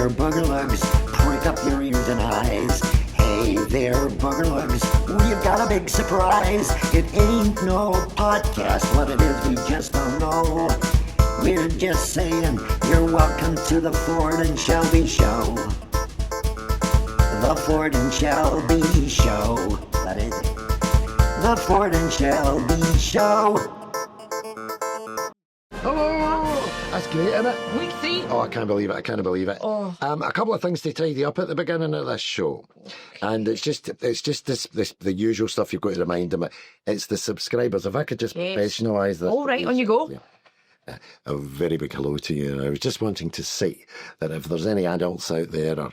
there, boogerlugs, prick up your ears and eyes. Hey there, boogerlugs, we've got a big surprise. It ain't no podcast, what it is we just don't know. We're just saying, you're welcome to the Ford and Shelby Show. The Ford and Shelby Show. That is it. The Ford and Shelby Show. Hello! That's great, isn't it? Week 3. Oh, I can't believe it. Oh. A couple of things to tidy up at the beginning of this show. And it's just the usual stuff you've got to remind them. It's the subscribers. If I could just professionalise this. All right, on you go. Yeah. A very big hello to you. I was just wanting to say that if there's any adults out there or,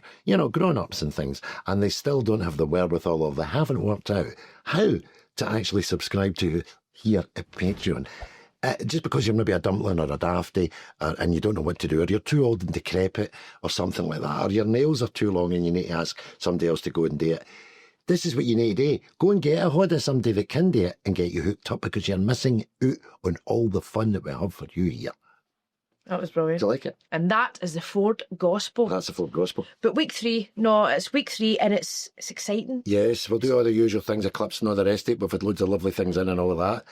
grown-ups and things, and they still don't have the wherewithal or they haven't worked out how to actually subscribe to here at Patreon, just because you're maybe a dumpling or a dafty and you don't know what to do, or you're too old and decrepit or something like that, or your nails are too long and you need to ask somebody else to go and do it. This is what you need to do. Go and get a hold of somebody that can do it and get you hooked up, because you're missing out on all the fun that we have for you here. That was brilliant. Do you like it? And that is the Ford Gospel. That's the Ford Gospel. But week 3, no, it's week 3 and it's exciting. Yes, we'll do all the usual things, eclipse and all the rest of it. We've had loads of lovely things in and all of that.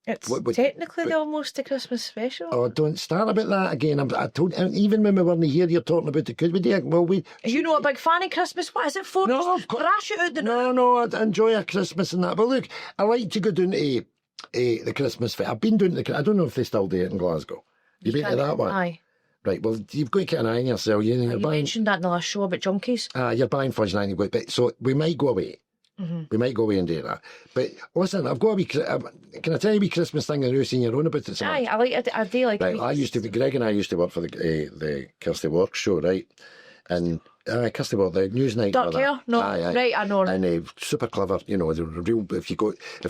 It's technically almost a Christmas special. Oh, don't start about that again. I told, even when we weren't here, you're talking about it. Could we do it? Well, Are you not a big fan of Christmas? What is it for? No, of course. Thrash it out the No, I enjoy a Christmas and that. But look, I like to go down to the Christmas fair. I've been doing I don't know if they still do it in Glasgow. You've been to that one? Aye. Right, well, you've got to get an eye on yourself. You mentioned that in the last show about junkies. You're buying fudge and but so we might go away. Mm-hmm. We might go away and do that. But listen, I've got a wee, can I tell you a wee Christmas thing and you've seen your own about it? Aye, I do like it. Right, Greg and I used to work for the Kirsty Works show, right? And Kirsty Works, the news night. Dark hair? No, aye. right, I know. And super clever, they're real. If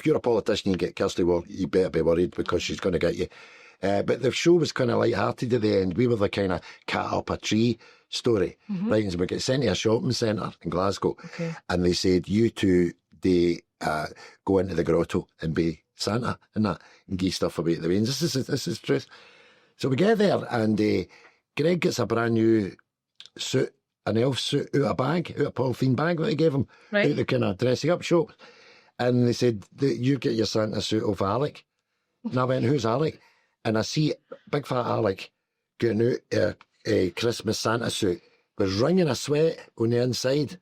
you're a politician, you get Kirsty Works, you better be worried because she's going to get you. But the show was kind of light-hearted at the end. We were the kind of cat up a tree story, right? And so we get sent to a shopping centre in Glasgow, and they said, you two, they go into the grotto and be Santa and that, and give stuff away at the veins. This is truth. So we get there, and Greg gets a brand new suit, an elf suit, out a polythene bag that they gave him, out the kind of dressing up shop. And they said, you get your Santa suit off Alec. And I went, who's Alec? And I see big fat Alec getting out a Christmas Santa suit, was wringing a sweat on the inside.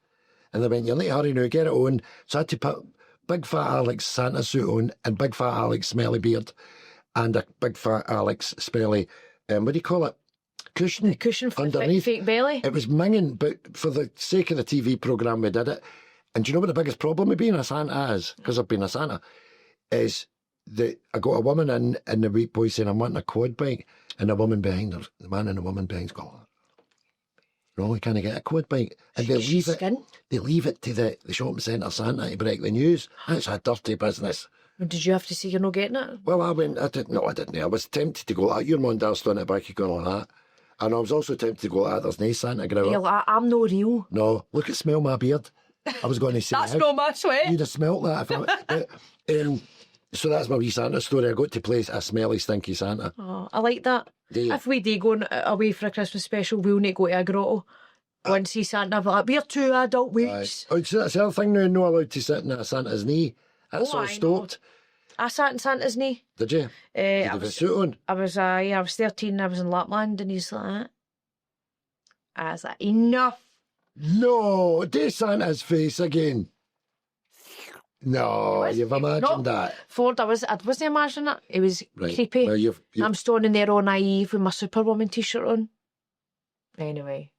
And they went, you need to hurry now, get it on. So I had to put big fat Alec's Santa suit on, and big fat Alec's smelly beard, and a big fat Alec's smelly, what do you call it? Cushion. The cushion for underneath. Fake belly. It was minging, but for the sake of the TV programme, we did it. And do you know what the biggest problem with being a Santa is? Because I've been a Santa, is that I got a woman in the wee boy saying, I'm wanting a quad bike, and a woman behind her, the man and the woman behind's going, no, can't get a quad bike. And they leave it to the shopping centre Santa to break the news. That's a dirty business. Did you have to say you're not getting it? Well, I didn't. I was tempted to go, your mum and dad stood at the back, you going like that. And I was also tempted to go, there's no Santa grower. I'm no real. No, look at smell my beard. I was going to say, that's not my sweat. You'd have smelt that. So that's my wee Santa story. I got to play a smelly, stinky Santa. Oh, I like that. If we do go away for a Christmas special, we'll need to go to a grotto. Go and see Santa. I'll be like, we're 2 adult weeks. Oh, so that's the other thing now, not allowed to sit in a Santa's knee. That's all stopped. I sat in Santa's knee. Did you? Did you have a suit on? I was 13, I was in Lapland, and he's like that. I was like, enough. No, do Santa's face again. No, you've imagined that. Ford, I wasn't imagining that. It was creepy. Well, you've... I'm standing there all naive with my Superwoman t-shirt on. Anyway.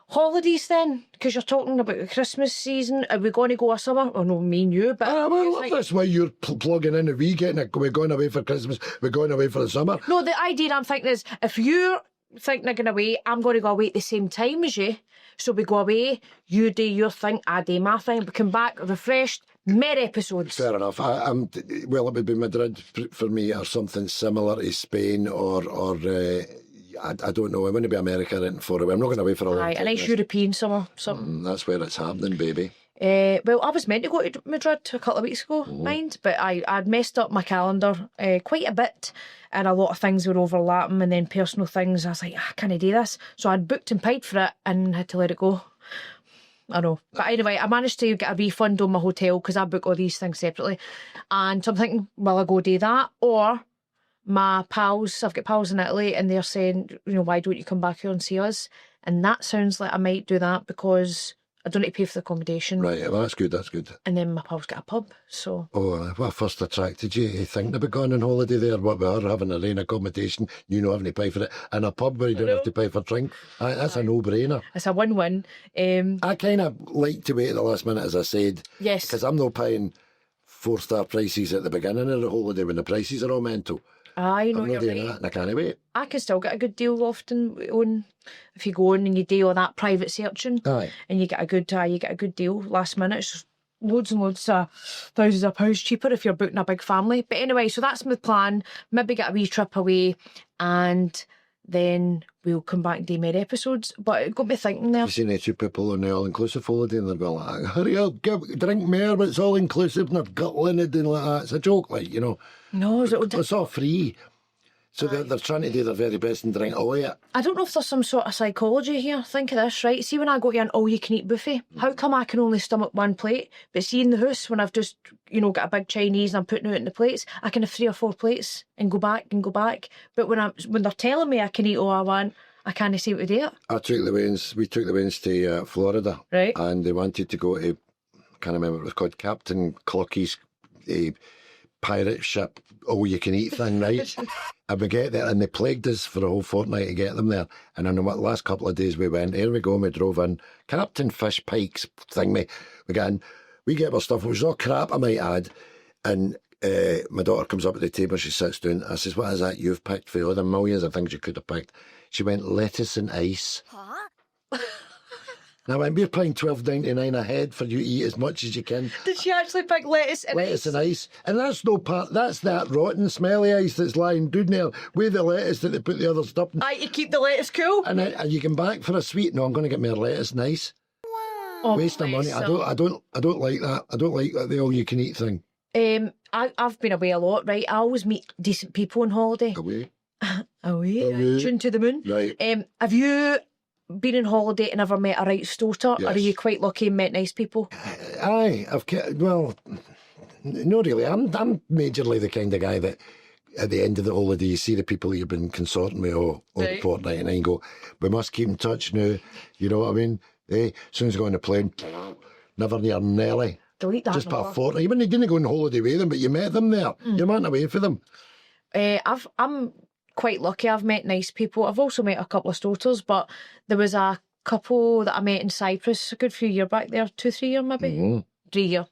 Holidays then, because you're talking about the Christmas season. Are we going to go a summer? Oh no, me and you, but... that's why you're plugging in we're going away for Christmas, we're going away for the summer. No, the idea I'm thinking is, if you're thinking of going away, I'm going to go away at the same time as you. So we go away, you do your thing, I do my thing. We come back refreshed, more episodes. Fair enough. Well, it would be Madrid for me, or something similar to Spain, or I don't know. I want to be America for it. I'm not going away for a long time. A nice European summer, something. That's where it's happening, baby. Well, I was meant to go to Madrid a couple of weeks ago, mind, but I'd messed up my calendar quite a bit, and a lot of things were overlapping, and then personal things. I was like, I can't do this. So I'd booked and paid for it and had to let it go. I know. But anyway, I managed to get a refund on my hotel because I book all these things separately. And so I'm thinking, will I go do that? Or my pals, I've got pals in Italy, and they're saying, why don't you come back here and see us? And that sounds like I might do that because I don't need to pay for the accommodation. Right, well, that's good, that's good. And then my pals got a pub, so... Oh, what first attracted you thinking about going on holiday there? What we are, having a rain accommodation, having to pay for it, and a pub where you don't have to pay for drink. That's a no-brainer. It's a win-win. I kind of like to wait at the last minute, as I said. Yes. Because I'm not paying 4-star prices at the beginning of the holiday when the prices are all mental. I know I'm you're not doing right. that, and I can't wait. I can still get a good deal often on if you go in and you do all that private searching. Aye. And you get a good deal last minute. It's just loads and loads of thousands of pounds cheaper if you're booking a big family. But anyway, so that's my plan. Maybe get a wee trip away, and then we'll come back and do more episodes. But it got me thinking there. You've seen the 2 people on the all-inclusive holiday, and they're going like, hurry up, drink more, but it's all-inclusive, and they're guttling it and like that. It's a joke, No, is it? It's all free. So they're trying to do their very best and drink away it. I don't know if there's some sort of psychology here. Think of this, right? See, when I go to an all-you-can-eat buffet, how come I can only stomach one plate? But see, in the house, when I've just, got a big Chinese and I'm putting it in the plates, I can have 3 or 4 plates and go back and go back. But when they're telling me I can eat all I want, I can't see what to do. We took the Waynes to Florida. Right. And they wanted to go to, I can't remember what it was called, Captain Clocky's pirate ship, all-you-can-eat thing, right? And we get there, and they plagued us for a whole fortnight to get them there. And in the last couple of days we went, here we go, we drove in, Captain Fish Pikes thing, we got in, we get our stuff, it was all crap, I might add, and my daughter comes up at the table, she sits down, I says, what is that you've picked for all the millions of things you could have picked? She went, lettuce and ice. Huh? Now, we're paying $12.99 a head for you to eat as much as you can. Did she actually pick lettuce and Lettuce and ice. And that's no part, that's that rotten, smelly ice that's lying down there with the lettuce that they put the other stuff in. to keep the lettuce cool. And you come back for a sweet. No, I'm going to get more lettuce and ice. Oh, Waste of money. I don't like that. I don't like the all-you-can-eat thing. I've been away a lot, right? I always meet decent people on holiday. Away. Away. Tune to the moon. Right. Have you been on holiday and never met a right stoter? Yes. Or are you quite lucky and met nice people? Aye, not really. I'm majorly the kind of guy that at the end of the holiday you see the people you've been consorting with all fortnight, and then you go, we must keep in touch now. You know what I mean? As soon as you go on the plane, never near Nelly. Delete that. Just about a fortnight. You didn't go on holiday with them, but you met them there. You went away for them. I'm quite lucky. I've met nice people. I've also met a couple of stoters, but there was a couple that I met in Cyprus a good few years back there, 2-3 years maybe, 3 year.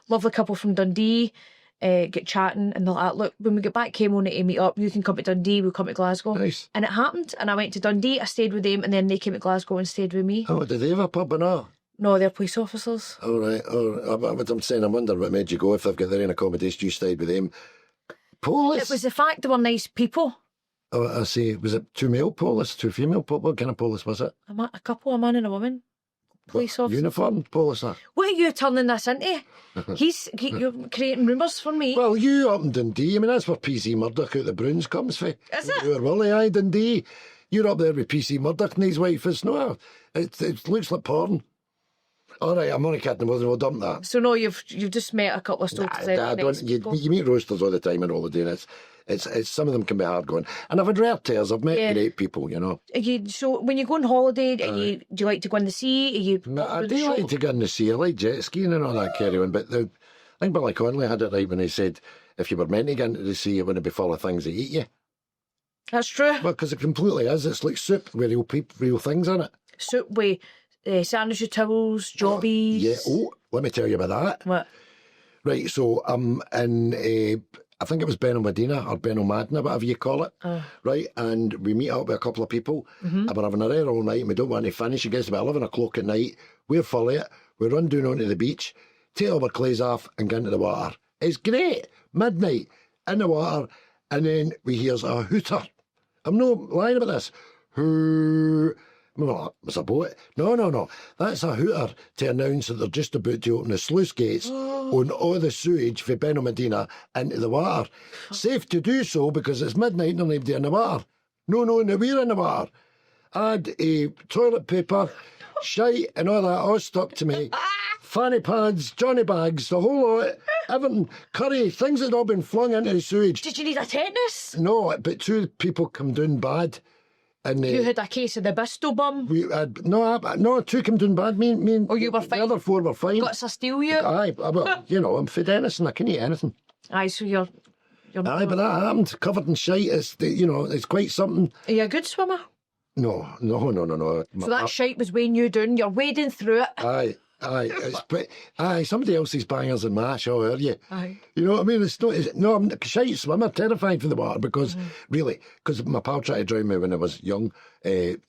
Lovely couple from Dundee. Get chatting, and they're like, look, when we get back, came on to meet up. You can come to Dundee, we'll come to Glasgow. Nice. And it happened, and I went to Dundee. I stayed with them, and then they came to Glasgow and stayed with me. Oh, did they have a pub and all? No, they're police officers. All right. I'm saying, I wonder what made you go if they've got their own accommodation. You stayed with them. Police. It was the fact they were nice people. Oh, I see. Was it 2 male police, 2 female police? What kind of police was it? A couple, a man and a woman. Police officers. Uniform police? What are you turning this into? You're creating rumours for me. Well, you up in Dundee. That's where PC Murdoch out the Bruins comes from. Is it? You're Willie, aye, Dundee. You're up there with PC Murdoch and his wife. It's no, it looks like porn. All right, I'm only kidding. We'll dump that. So no, you've just met a couple of stokers. You meet roasters all the time on holiday, and it's some of them can be hard going. And I've had rare tears. I've met great people, So when you go on holiday, do you like to go in the sea? I do like to go in the sea. I like jet skiing and all that carry on. But I think Billy Connolly had it right when he said, if you were meant to get into the sea, it wouldn't be full of things that eat you. That's true. Well, because it completely is. It's like soup with real things in it. Soup with sandwich towels, jobbies. Yeah. Oh, let me tell you about that. What? Right, so I'm in, I think it was Benalmadena or Benalmadena, whatever you call it. Right, and we meet up with a couple of people, and we're having a rare all night, and we don't want to finish. It gets about 11 o'clock at night. We're full of it. We run down onto the beach, take all our clothes off, and get into the water. It's great. Midnight, in the water, and then we hear a hooter. I'm not lying about this. Hoo. Well, it was a boat. No. That's a hooter to announce that they're just about to open the sluice gates on all the sewage for Benno Medina into the water. Safe to do so because it's midnight and there's nobody in the water. No, we're in the water. I had toilet paper, shite and all that all stuck to me. Fanny pads, Johnny bags, the whole lot, everything, curry, things that had all been flung into the sewage. Did you need a tetanus? No, but 2 people come down bad. And You had a case of the Bisto bum. we had, no, 2 come down bad. Me and Oh, you were the fine? other 4 were fine. Got to steal you? Aye, well, you know, I'm for Dennis and I can eat anything. Aye, so you're Aye, but that happened, covered in shite. It's quite something. Are you a good swimmer? No. So that shite was weighing you down. You're wading through it. Aye, somebody else's bangers and mash, are you? Aye. You know what I mean? I'm a shite swimmer, terrified for the water because, because my pal tried to drown me when I was young,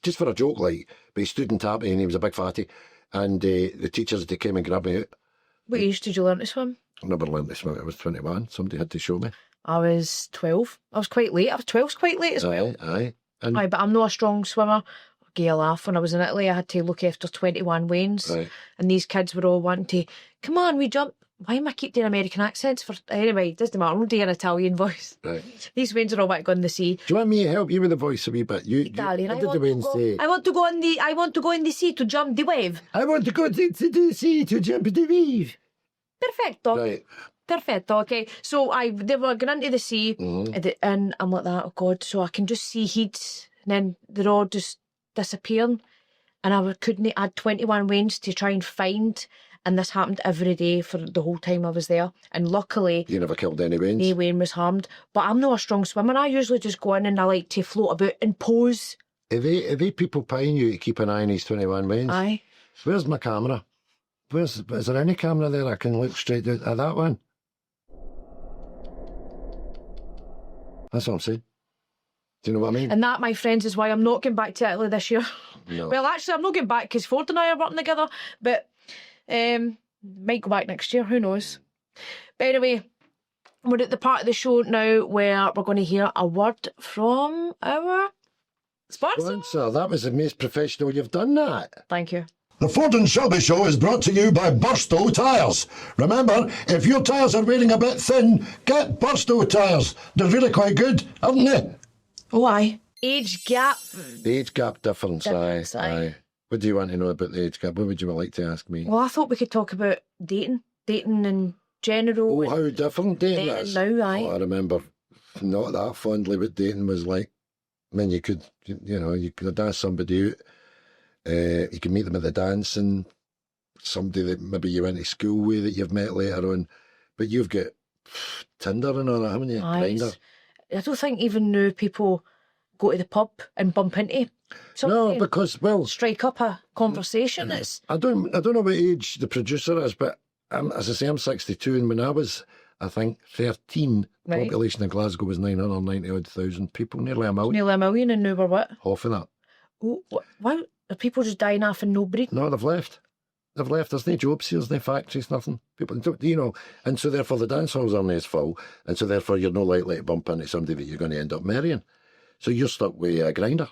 just for a joke, like, but he stood in tappy and he was a big fatty, and the teachers, they came and grabbed me out. What age did you learn to swim? I never learned to swim. I was 21. Somebody had to show me. I was 12. I was quite late. 12's quite late as well. Aye. And Aye, but I'm not a strong swimmer. I'll give you a laugh. When I was in Italy, I had to look after 21 wains. Aye. And these kids were all wanting to, come on, we jump. Why am I keep doing American accents? Anyway, it doesn't matter. I'm doing an Italian voice. Right. These wains are all wanting to go in the sea. Do you want me to help you with the voice a wee bit? Italian. What did the wind say? I want to go in the sea to jump the wave. I want to go to the sea to jump the wave. Perfetto. Right. Perfetto, okay. So they were going into the sea, and I'm like that, oh God, so I can just see heads, and then they're all just disappearing, and I had 21 wains to try and find, and this happened every day for the whole time I was there, and luckily, You never killed any wains? no wane was harmed, but I'm not a strong swimmer. I usually just go in and I like to float about and pose. Are they people paying you to keep an eye on these 21 wains? Aye. Where's my camera? Is there any camera there I can look straight at that one? That's what I'm saying. Do you know what I mean? And that, my friends, is why I'm not going back to Italy this year. No. Well, actually, I'm not going back because Ford and I are working together, but might go back next year, who knows. But anyway, we're at the part of the show now where we're going to hear a word from our sponsor. So that was the most professional you've done that. Thank you. The Ford and Shelby Show is brought to you by Burstow Tyres. Remember, if your tyres are wearing a bit thin, get Burstow Tyres. They're really quite good, aren't they? Oh, aye. Age gap. The age gap difference, Difference, aye. aye. What do you want to know about the age gap? What would you like to ask me? Well, I thought we could talk about dating in general. Oh, how different dating dating is. now, aye. Oh, I remember not that fondly what dating was like. I mean, you could ask somebody out. You can meet them at the dance, and somebody that maybe you went to school with that you've met later on. But you've got Tinder and all that, haven't you? Aye, Grindr. I don't think even now people go to the pub and bump into somebody. No, because, well, Strike up a conversation. It's I don't know what age the producer is, but as I say, I'm 62, and when I was, I think, 13, Right. population of Glasgow was 990,000 people, nearly a million. nearly a million, and now we're what? Half of that. Oh, why are people just dying off and no breeding? No, they've left. They've left. There's no jobs here, there's no factories, nothing. People don't, and so therefore the dance halls aren't as full, and so therefore you're no likely to bump into somebody that you're going to end up marrying. So you're stuck with a grinder.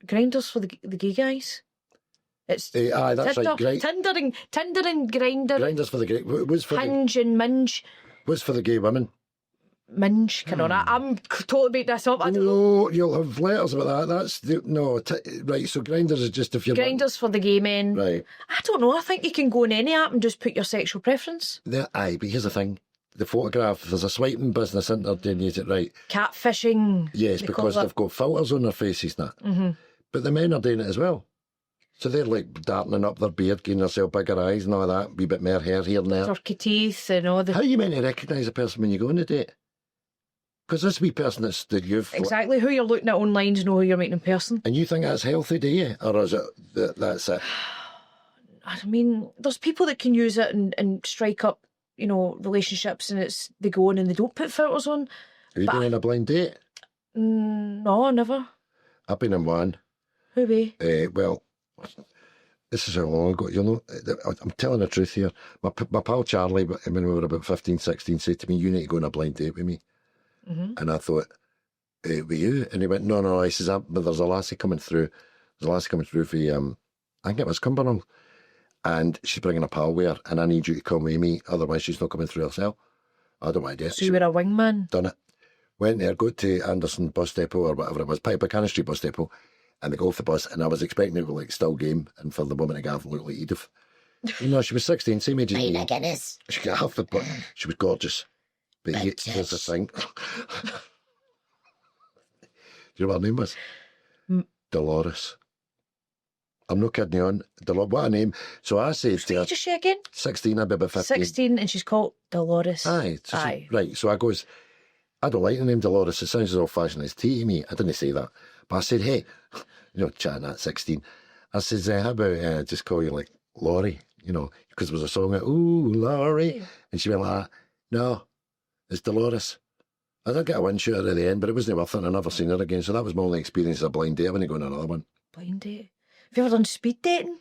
Grinders for the gay guys. It's Aye, that's Tinder, right. Tinder and Grinder, Grinders for the gay. What's for the, Hinge and Minge. what's for the gay women? Minge, can I'm totally make this up. I don't know. No, you'll have letters about that. That's right. So Grinders is just if you're Grinders for the gay men. right. I don't know. I think you can go on any app and just put your sexual preference. Aye, but here's the thing: the photograph. There's a swiping business in there doing it right. Catfishing. Yes, they because call it. they've got filters on their faces now. Mm-hmm. But the men are doing it as well. So they're like dartening up their beard, getting themselves bigger eyes and all that, wee bit more hair here and there. Turkey teeth and all the. How are you meant to recognise a person when you go on a date? Because this wee person that you've... Exactly. Who you're looking at online to know who you're meeting in person. And you think that's healthy, do you? Or is it that's it? I mean, there's people that can use it and strike up, relationships, and they go on and they don't put filters on. Have you been on a blind date? No, never. I've been in one. Who be? Well, this is how long ago. I'm telling the truth here. My pal Charlie, when we were about 15, 16, said to me, "You need to go on a blind date with me." Mm-hmm. And I thought, with you? And he went, no. He says, but there's a lassie coming through There's a lassie coming through for, I think it was Cumbernauld, and she's bringing a pal with her, and I need you to come with me, otherwise she's not coming through herself. I don't want to do it. So you were a wingman? Done it. Went there, go to Anderson bus depot or whatever it was, Buchanan Street bus depot, and they go off the bus, and I was expecting it to go like Still Game, and for the woman to get off and look like Edith. You know, she was 16, same age as me. Guinness. She got off the bus. She was gorgeous. But here's the thing. Do you know what her name was? Dolores. I'm not kidding you on. What a name. So I said to her, What did you say again? 16, I'd be about 15. 16, and she's called Dolores. Aye. So Aye. Right. So I goes, I don't like the name Dolores. It sounds as old-fashioned as tea to me. I didn't say that. But I said, hey, chatting at 16. I said, how about just call you like Laurie? Because there was a song, ooh, Laurie. And she went like that. No, it's Dolores. I did get a wind shooter at the end, but it wasn't worth it, and I never seen her again. So that was my only experience of a blind date. I wouldn't go on another one. Blind date? Have you ever done speed dating?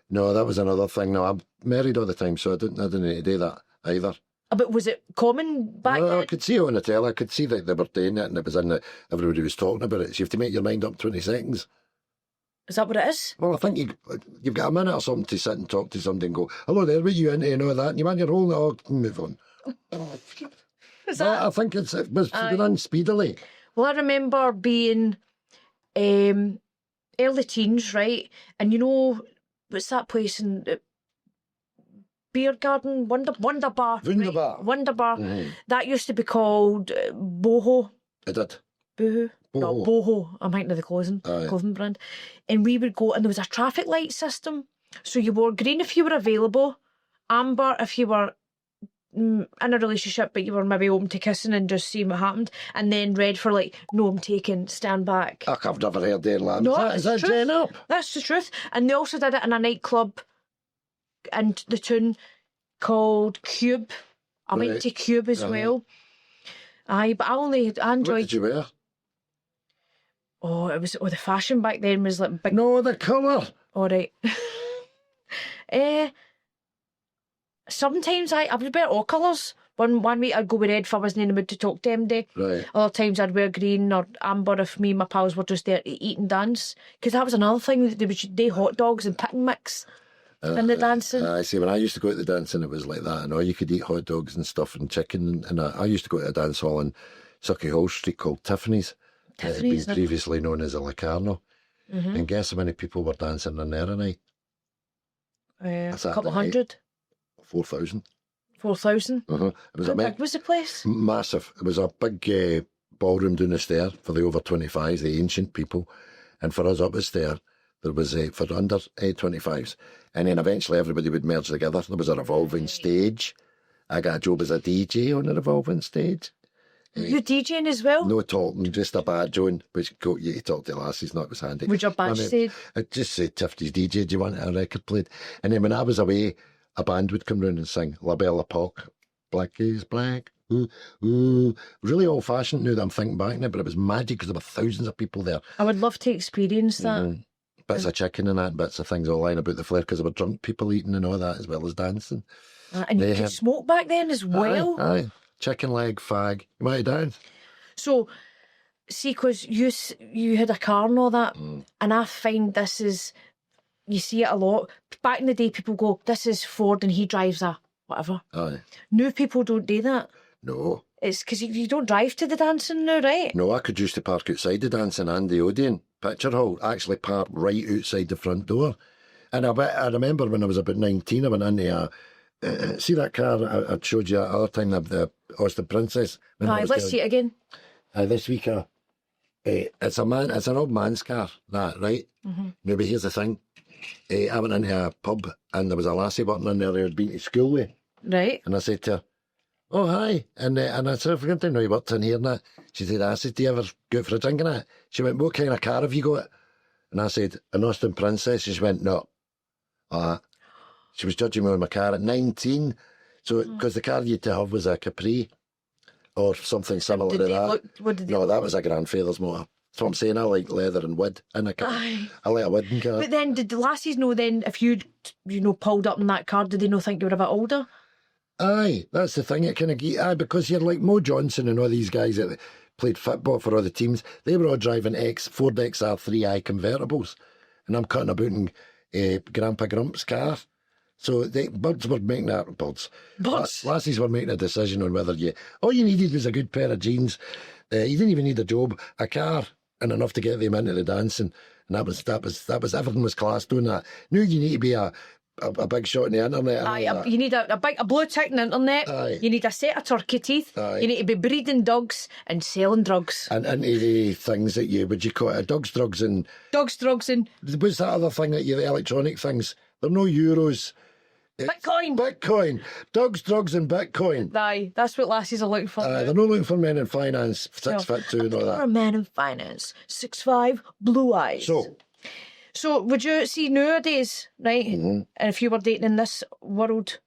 No, that was another thing. No, I'm married all the time, so I didn't need to do that either. But was it common back No, then? I could see it on the telly. I could see that they were doing it, and it was everybody was talking about it. So you have to make your mind up 20 seconds. Is that what it is? Well, I think you've got a minute or something to sit and talk to somebody and go, hello there, what you into and all that, and you want your whole, move on. Is Well, that? I think it was done speedily. Well, I remember being early teens, right? And what's that place in Beer Garden? Wonderbar. Wunderbar. Right? Wonderbar. Mm-hmm. That used to be called Boho. I did. Boohoo. No, Boho. Boho. I'm thinking of the clothing brand. And we would go, and there was a traffic light system. So you wore green if you were available, amber if you were in a relationship, but you were maybe open to kissing and just seeing what happened, and then red for like, no, I'm taking, stand back. I've never heard their land. No, Is that it's true. Jane up? That's the truth. And they also did it in a nightclub and the tune called Cube. I went Right. to Cube as well. Aye, but I What enjoyed. did you wear? Oh, it was the fashion back then was like big. No, the colour. All right. Sometimes I would wear all colours. One week I'd go with red if I wasn't in the mood to talk to them day. Right. Other times I'd wear green or amber if me and my pals were just there to eat and dance. Because that was another thing. They would do hot dogs and pick and mix in the dancing. I see. When I used to go to the dancing, it was like that. And all you could eat hot dogs and stuff and chicken. And I used to go to a dance hall in Sucky Hall Street called Tiffany's. It had Tiffany's, been previously known as a Locarno. Mm-hmm. And guess how many people were dancing in there a night? A That's that couple night. 100. 4,000. 4,000. It was How a big was the place? massive. It was a big ballroom down the stair for the over 25s, the ancient people. And for us up the stair, there was for under 25s. And then eventually everybody would merge together. There was a revolving stage. I got a job as a DJ on a revolving stage. You DJing as well? No talking, just a badge on, which got you to talk to lassies, not was handy. Would your badge say? It just said Tiffany's DJ, do you want a record played? And then when I was away, a band would come round and sing La Belle Époque, Black is Black, ooh, ooh. Really old fashioned now that I'm thinking back now, but it was magic because there were thousands of people there. I would love to experience that. Bits of chicken and that, bits of things all lying about the flare because there were drunk people eating and all that as well as dancing. And you could smoke back then as well. Aye. Chicken leg, fag. You might have dance. So, see, because you had a car and all that, and I find this is, you see it a lot. Back in the day, people go, this is Ford and he drives a whatever. Aye. New people don't do that. No. It's because you don't drive to the dancing now, right? No, I could used to park outside the dancing and the Odeon picture hall, actually park right outside the front door. And I remember when I was about 19, I went into see that car I showed you the other time, the Austin Princess? Let's see it again. This week, it's an old man's car, that, right? Mm-hmm. Now, but here's the thing. I went into a pub and there was a lassie working in there who had been to school with. Right. And I said to her, oh, hi. And I said, I forgot to know you worked in here and that. She said, I said, do you ever go out for a drink and that? She went, what kind of car have you got? And I said, an Austin Princess. And she went, no. She was judging me on my car at 19. So, because the car you had to have was a Capri or something similar to that. No, that was a Grandfather's motor. That's what I'm saying. I like leather and wood in a car. Aye. I like a wooden car. But then, did the lassies know then if you'd, pulled up in that car, did they not think you were a bit older? Aye, that's the thing. It kind of because you're like Mo Johnson and all these guys that played football for all the teams. They were all driving Ford XR3i convertibles. and I'm cutting about in Grandpa Grump's car. So birds were making that, lassies were making a decision on whether all you needed was a good pair of jeans. You didn't even need a job, a car, and enough to get them into the dancing. And that was everything was class doing that. Now you need to be a big shot in the internet. You need a blue tick in the internet. Aye. You need a set of turkey teeth. Aye. You need to be breeding dogs and selling drugs. And into the things that would you call it? Dogs, drugs, and Dogs, drugs, and what's that other thing that the electronic things? They're no euros. Bitcoin. Dogs, drugs, and Bitcoin. Aye, that's what lassies are looking for. They're not looking for men in finance, 6'2" and all For a that. man in finance, 6'5", blue eyes. So would you see nowadays, right? And if you were dating in this world,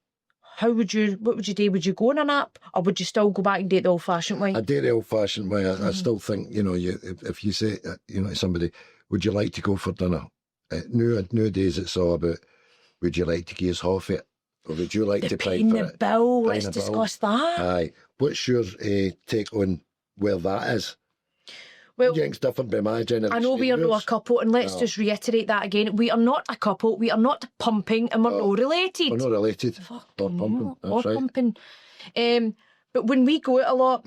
what would you do? Would you go on an app, or would you still go back and date the old-fashioned way? I date the old-fashioned way. I still think, if you say, to somebody, would you like to go for dinner? Nowadays it's all about, would you like to give us half it? Or would you like to pay for the it? bill. Let's discuss that. Aye. What's your take on where that is? Well, It's different by my generation. I know we are not a couple, and let's just reiterate that again. We are not a couple. We are not pumping, and we're not related. We're not related. Or pumping. That's right. Pumping. But when we go out a lot,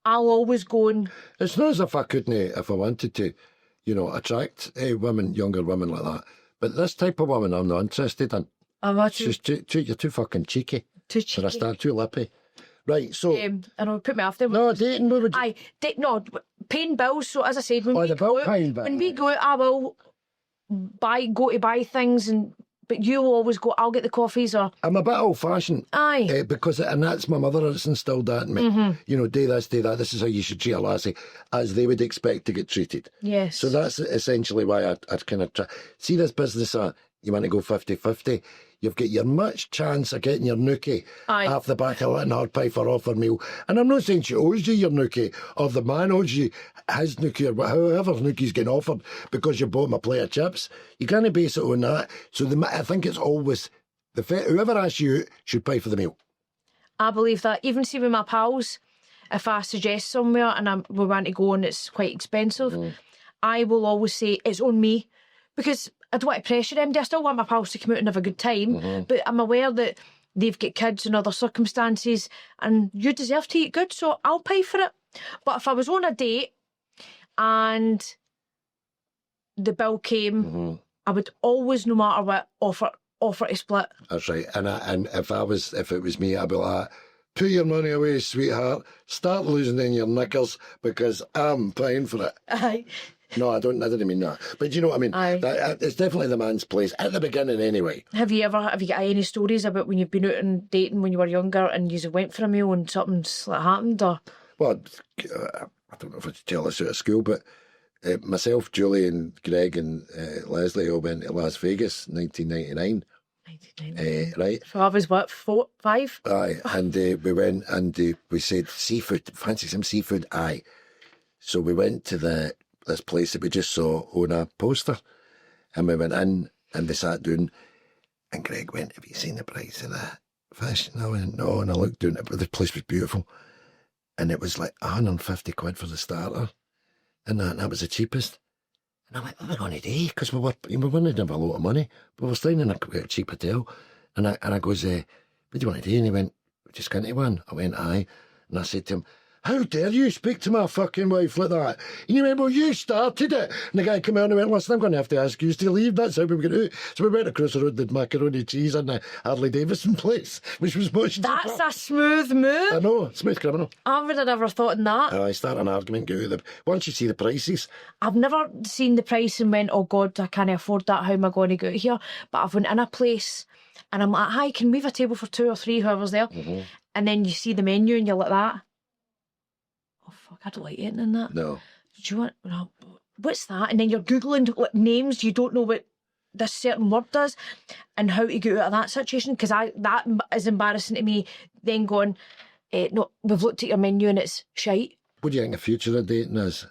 I'll always go and... It's not as if I couldn't, if I wanted to, attract women, younger women like that. But this type of woman I'm not interested in. You're You're too fucking cheeky. too cheeky. For a start, too lippy. Right, so... I know, put me off there. No, dating, what would you... No, paying bills. So as I said, when we go out, I will go to buy things, but you'll always go, I'll get the coffees, or... I'm a bit old-fashioned. Aye. And that's my mother that's instilled that in me. Do this, do that. This is how you should treat a lassie, as they would expect to get treated. Yes. So that's essentially why I kind of try. See this business, you want to go 50-50, you've got your much chance of getting your nookie off the back of a little hard pie for offer meal. And I'm not saying she owes you your nookie, or the man owes you his nookie, or however nookie's getting offered because you bought him a plate of chips. You can't base it on that. So I think it's always, whoever asks you should pay for the meal. I believe that. Even see with my pals, if I suggest somewhere and we want to go and it's quite expensive, I will always say it's on me, because I don't want to pressure them. I still want my pals to come out and have a good time, but I'm aware that they've got kids and other circumstances, and you deserve to eat good, so I'll pay for it. But if I was on a date and the bill came, I would always, no matter what, offer to split. That's right. And if it was me, I'd be like, put your money away, sweetheart. Start losing in your knickers, because I'm paying for it. Aye. No, I didn't mean that. But you know what I mean? Aye. It's definitely the man's place, at the beginning anyway. Have you got any stories about when you've been out and dating when you were younger and you went for a meal and something's happened, or? Well, I don't know if I should tell this out of school, but myself, Julie and Greg and Leslie all went to Las Vegas, 1999. 1999. Right. So I was, 4, 5? Aye, and we went and we said, seafood, fancy some seafood? Aye. So we went to this place that we just saw on a poster, and we went in and we sat down, and Greg went, have you seen the price of the fish? And I went, no, and I looked down, but the place was beautiful, and it was like 150 quid for the starter, and that was the cheapest. And I'm like, what are we going to do? Because we wouldn't have a lot of money, but we're staying in a cheap hotel, and I goes, what do you want to do? And he went, we're just going to one. I went, aye. And I said to him, how dare you speak to my fucking wife like that? And he went, well, you started it. And the guy came out and went, listen, I'm going to have to ask you to leave. That's how we were going to do it. So we went across the road, did macaroni cheese in the Harley Davidson place, which was much cheaper. That's a smooth move. I know, smooth criminal. I would have never thought in that. I start an argument, go out once you see the prices. I've never seen the price and went, oh God, I can't afford that. How am I going to go out here? But I've went in a place and I'm like, hi, can we have a table for 2 or 3, whoever's there? And then you see the menu and you're like that. Oh fuck, I don't like eating in that. No. Do you want, what's that? And then you're Googling names, you don't know what this certain word does and how to get out of that situation, because that is embarrassing to me, then going, no, we've looked at your menu and it's shite. What do you think the future of dating is?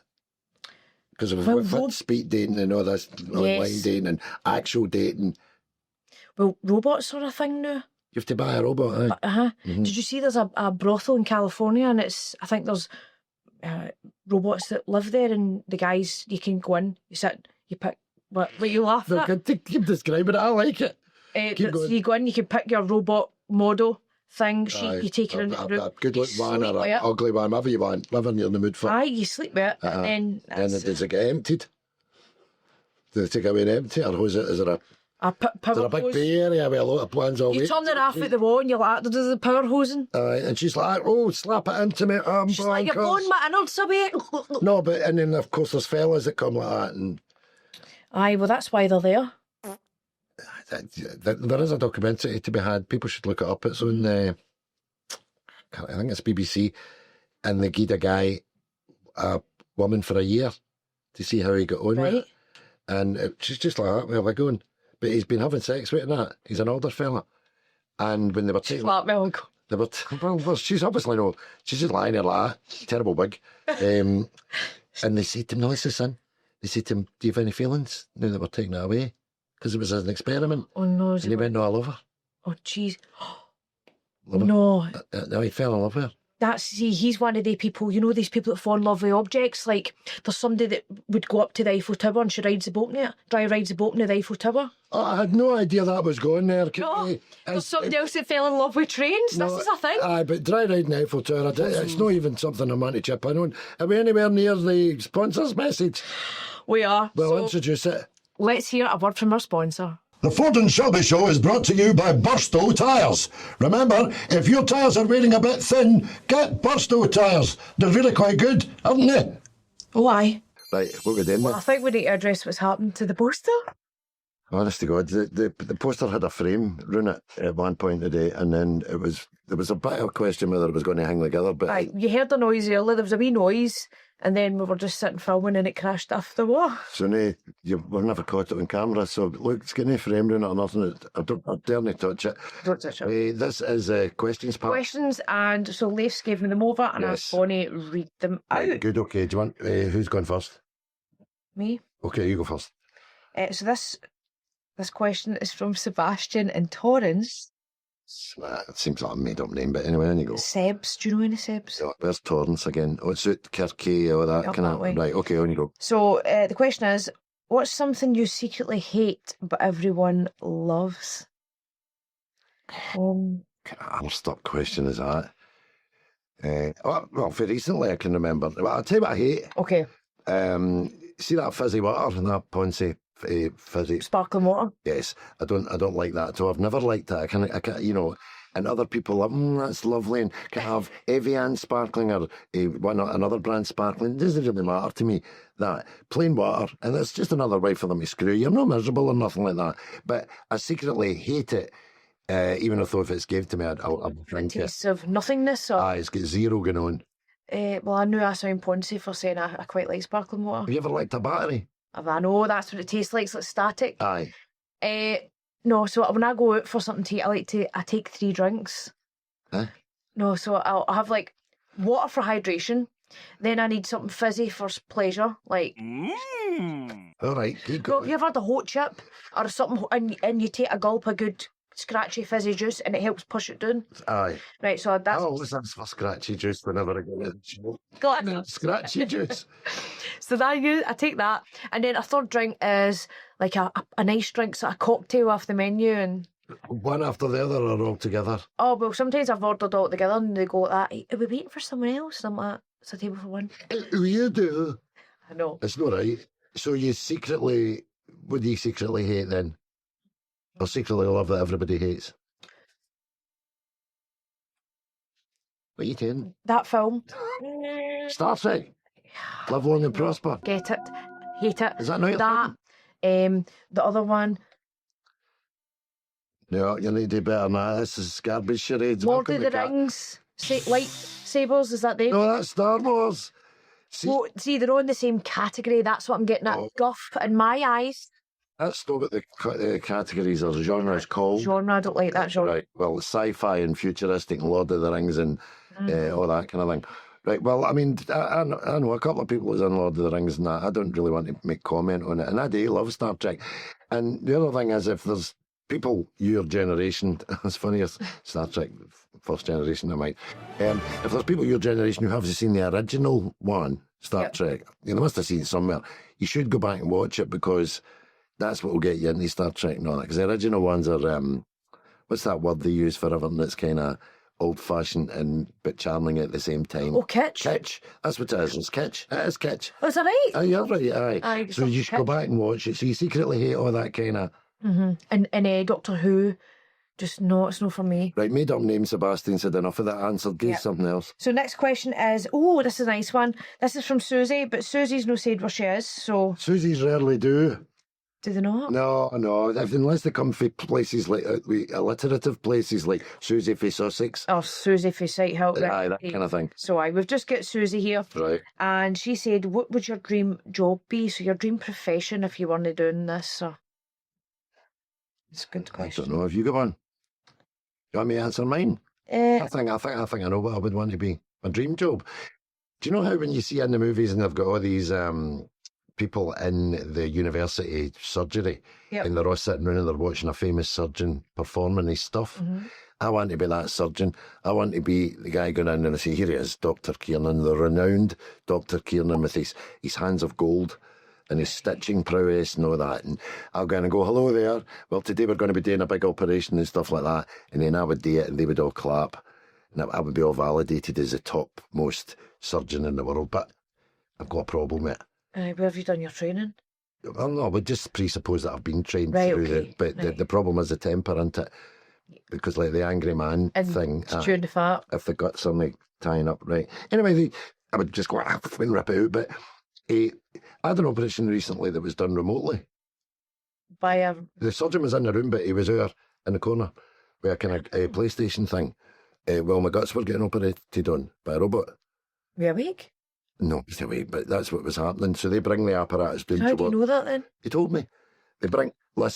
Because with speed dating and all this online dating and actual dating. Well, robots are a thing now. You have to buy a robot, aye. Did you see there's a brothel in California, and I think there's robots that live there, and the guys, you can go in, you sit, you pick What you laughing No, at? keep describing it. I like it. Keep So going. you go in, you can pick your robot model thing, Aye. you take her into the room. A good look you one or sleep an with it. ugly one, whatever you want, whatever you're in the mood for. Aye, you sleep with it, and then And that's does it get emptied? Do they take away and empty, or is there a power big hose. bay area with a lot of plans all You week? turn it off at the wall and you're like, there's the power hosing. And she's like, oh, slap it into me. She's like, you're blowing my innards away. No, but and then of course there's fellas that come like that, and Aye, well that's why they're there. there is a documentary to be had. People should look it up. It's on, I think it's BBC, and they gave a guy a woman for a year to see how he got on with Right. it. And she's just like that, where we're going. But he's been having sex with her and that. He's an older fella. And when they were taking... Slap me, I'll go. They were well, she's obviously no... She's just lying there like that. Terrible wig. And they said to him, no, listen, they said to him, do you have any feelings now that we're taking it away? Because it was an experiment. Oh no, And he went, no, I love her. oh jeez. Love her. No, No, he fell in love with her. he's one of the people, you know, these people that fall in love with objects. Like, there's somebody that would go up to the Eiffel Tower and she rides the boat in it. Dry rides the boat in the Eiffel Tower. Oh, I had no idea that was going there. No, there's somebody else that fell in love with trains. This is a thing. Aye, but dry riding Eiffel Tower, it's not even something I want to chip in on. Are we anywhere near the sponsor's message? We are. Well, So introduce it. let's hear a word from our sponsor. The Ford and Shelby Show is brought to you by Burstow Tyres. Remember, if your tyres are wearing a bit thin, get Burstow Tyres. They're really quite good, aren't they? Oh, aye. Right, what we doing I then? think we need to address what's happened to the poster. Honest to God, the poster had a frame run it at one point today, and then there was a bit of a question whether it was going to hang together, but Right, you heard the noise earlier. There was a wee noise, and then we were just sitting filming, and it crashed off the wall. so we've never caught it on camera, so look, it's got no frame run it or nothing. I dare not touch it. Don't touch it. This is questions part. Questions, and so Leif's gave me them over, and Yes. I was going to read them out. Good, okay. Do you want, who's going first? Me. Okay, you go first. So this question is from Sebastian in Torrance. It seems like a made-up name, but anyway, on you go. Sebs, do you know any Sebs? So, where's Torrance again? Oh, it's at Kirky, all that Up kind that of... way. Right, okay, on you go. So the question is, what's something you secretly hate but everyone loves? I'll stop question is that. Well, for recently I can remember. Well, I'll tell you what I hate. Okay, See that fizzy water and that Ponce fizzy? sparkling water. Yes, I don't like that at all. I've never liked that. I can't, you know. And other people are, that's lovely, and can have Evian sparkling or another brand sparkling. It doesn't really matter to me, that. Plain water, and it's just another way for them to screw you. I'm not miserable or nothing like that. But I secretly hate it, even though if it's given to me, I'll drink it. Taste of nothingness. Or, It's got zero going on. well, I knew I sound poncy for saying I quite like sparkling water. Have you ever liked a battery? I know that's what it tastes like. It's like static. Aye. No, so when I go out for something to eat, I take 3 drinks. Huh? No, so I'll have like water for hydration. Then I need something fizzy for pleasure, like. All right, keep Well, have going. you ever had a hot chip or something, and you take a gulp of good scratchy fizzy juice, and it helps push it down? Aye. Right, so that's. I always ask for scratchy juice whenever I get it. Glad. Scratchy juice. So I take that, and then a third drink is like a nice drink, sort of cocktail off the menu, and One after the other or all together? oh well, sometimes I've ordered all together, and they go like that. Are we waiting for someone else? And I'm like, it's a table for one. You do. I know. It's not right. So what do you secretly hate then? Or secretly love that everybody hates? What are you doing? That film. Star Trek. Live long and prosper. Get it? Hate it. Is that not your That? The other one, No, you need to do better than that. This is garbage charades. Lord Welcome of the to Rings, lightsabers. Is that them? No, that's Star Wars. See, Well, see, they're all in the same category. That's what I'm getting at. Oh. Guff in my eyes. that's not what the categories or genres called. Genre, I don't like that genre. Right. Well, sci-fi and futuristic and Lord of the Rings and Mm. all that kind of thing. Right. Well, I mean, I know a couple of people who's in Lord of the Rings and that. I don't really want to make comment on it. And I do love Star Trek. And the other thing is, if there's people your generation, it's funny as Star Trek first generation, I might. If there's people your generation who haven't seen the original one, Star Yep. Trek, you must have seen it somewhere. You should go back and watch it because That's what will get you into Star Trek and all that. Because the original ones are, what's that word they use for everything that's kind of old-fashioned and but charming at the same time? Oh, kitsch. Kitsch. That's what it is. It's kitsch. It is kitsch. Oh, is that right? Oh, you're right, aye. Aye, So you should go back and watch it. So you secretly hate all that kind of... And Doctor Who, just no, it's no for me. Right, made up name, Sebastian said enough of that answer. Give something else. So next question is, oh, this is a nice one. This is from Susie, but Susie's no said where she is, so Susie's rarely do. do they not? No, unless they come from places like alliterative places like Susie for Sussex. Or Susie for Sight Hill. Aye, that kind of thing. So we've just got Susie here. Right. And she said, what would your dream job be? So your dream profession if you weren't doing this? Or... It's a good I question. don't know. Have you got one? You want me to answer mine? I think I know what I would want to be. My dream job. Do you know how when you see in the movies and they've got all these people in the university surgery and they're all sitting around and they're watching a famous surgeon performing his stuff? I want to be that surgeon. I want to be the guy going in and I say, here he is, Dr. Kiernan, the renowned Dr. Kiernan with his hands of gold and his stitching prowess and all that. And I'll go in and go, hello there. Well, today we're going to be doing a big operation and stuff like that. And then I would do it and they would all clap. And I would be all validated as the topmost surgeon in the world. But I've got a problem with it. Where have you done your training? Well, no, I would just presuppose that I've been trained Right, through okay, it. But right. the problem is the temper, isn't it? Because like the angry man And thing. chewing the fat. If they got something tying up, right. Anyway, I would just go and rip it out. But I had an operation recently that was done remotely. By a... The surgeon was in the room, but he was out in the corner with a kind of PlayStation thing. Well, my guts were getting operated on by a robot. Were you awake? No, he's awake, but that's what was happening. So they bring the apparatus down How to do you work. know that then? He told me. They bring they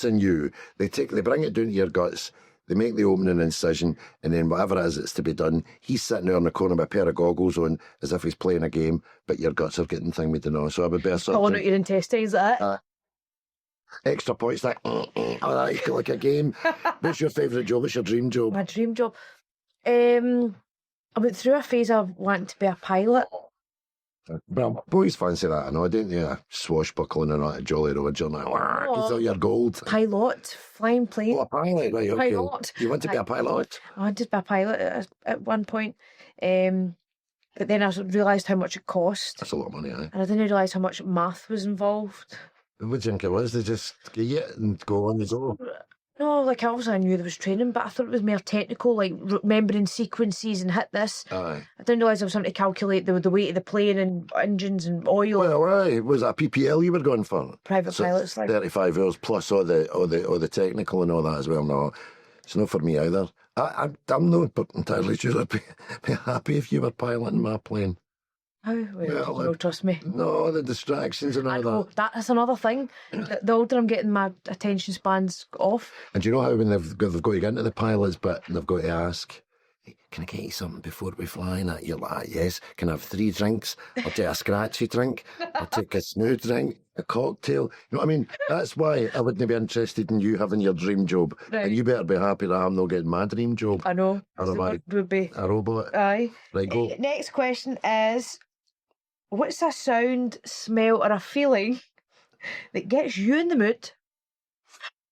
bring it down to your guts, they make the opening incision, and then whatever it is that's to be done, he's sitting there in the corner with a pair of goggles on as if he's playing a game, but your guts are getting thing with know. So I would be a Pulling out surgeon. your intestines, is that it? Extra points like like a game. What's your favourite job? What's your dream job? My dream job. I went through a phase of wanting to be a pilot. Well, boys fancy that, I know, don't you? Swashbuckling and a Jolly Roger, and it's all your gold. Pilot, flying plane. Oh, a pilot, right, okay. Pilot. You want to be a pilot? I wanted to be a pilot at one point. But then I realised how much it cost. That's a lot of money, eh? And I didn't realise how much math was involved. What do you think it was? They just get you and go on the go? No, like obviously I knew there was training, but I thought it was more technical, like remembering sequences and hit this. Aye. I didn't realise I was having to calculate the weight of the plane and engines and oil. Well, aye. Was that a PPL you were going for? Private pilots, like 35 hours plus all the technical and all that as well. No, it's not for me either. I'm not entirely sure I'd be happy if you were piloting my plane. how? Well, no, trust me. No, the distractions and all that. That's another thing. The older I'm getting, my attention span's off. And do you know how when they've got to get into the pilots bit and they've got to ask, hey, can I get you something before we fly? And you're like, yes. Can I have 3 drinks? I'll take a scratchy drink. I'll take a smooth drink, a cocktail. You know what I mean? That's why I wouldn't be interested in you having your dream job. Right. And you better be happy that I'm not getting my dream job. I know. Or So am I what would be? a robot? Aye. Right, go. Next question is, what's a sound, smell, or a feeling that gets you in the mood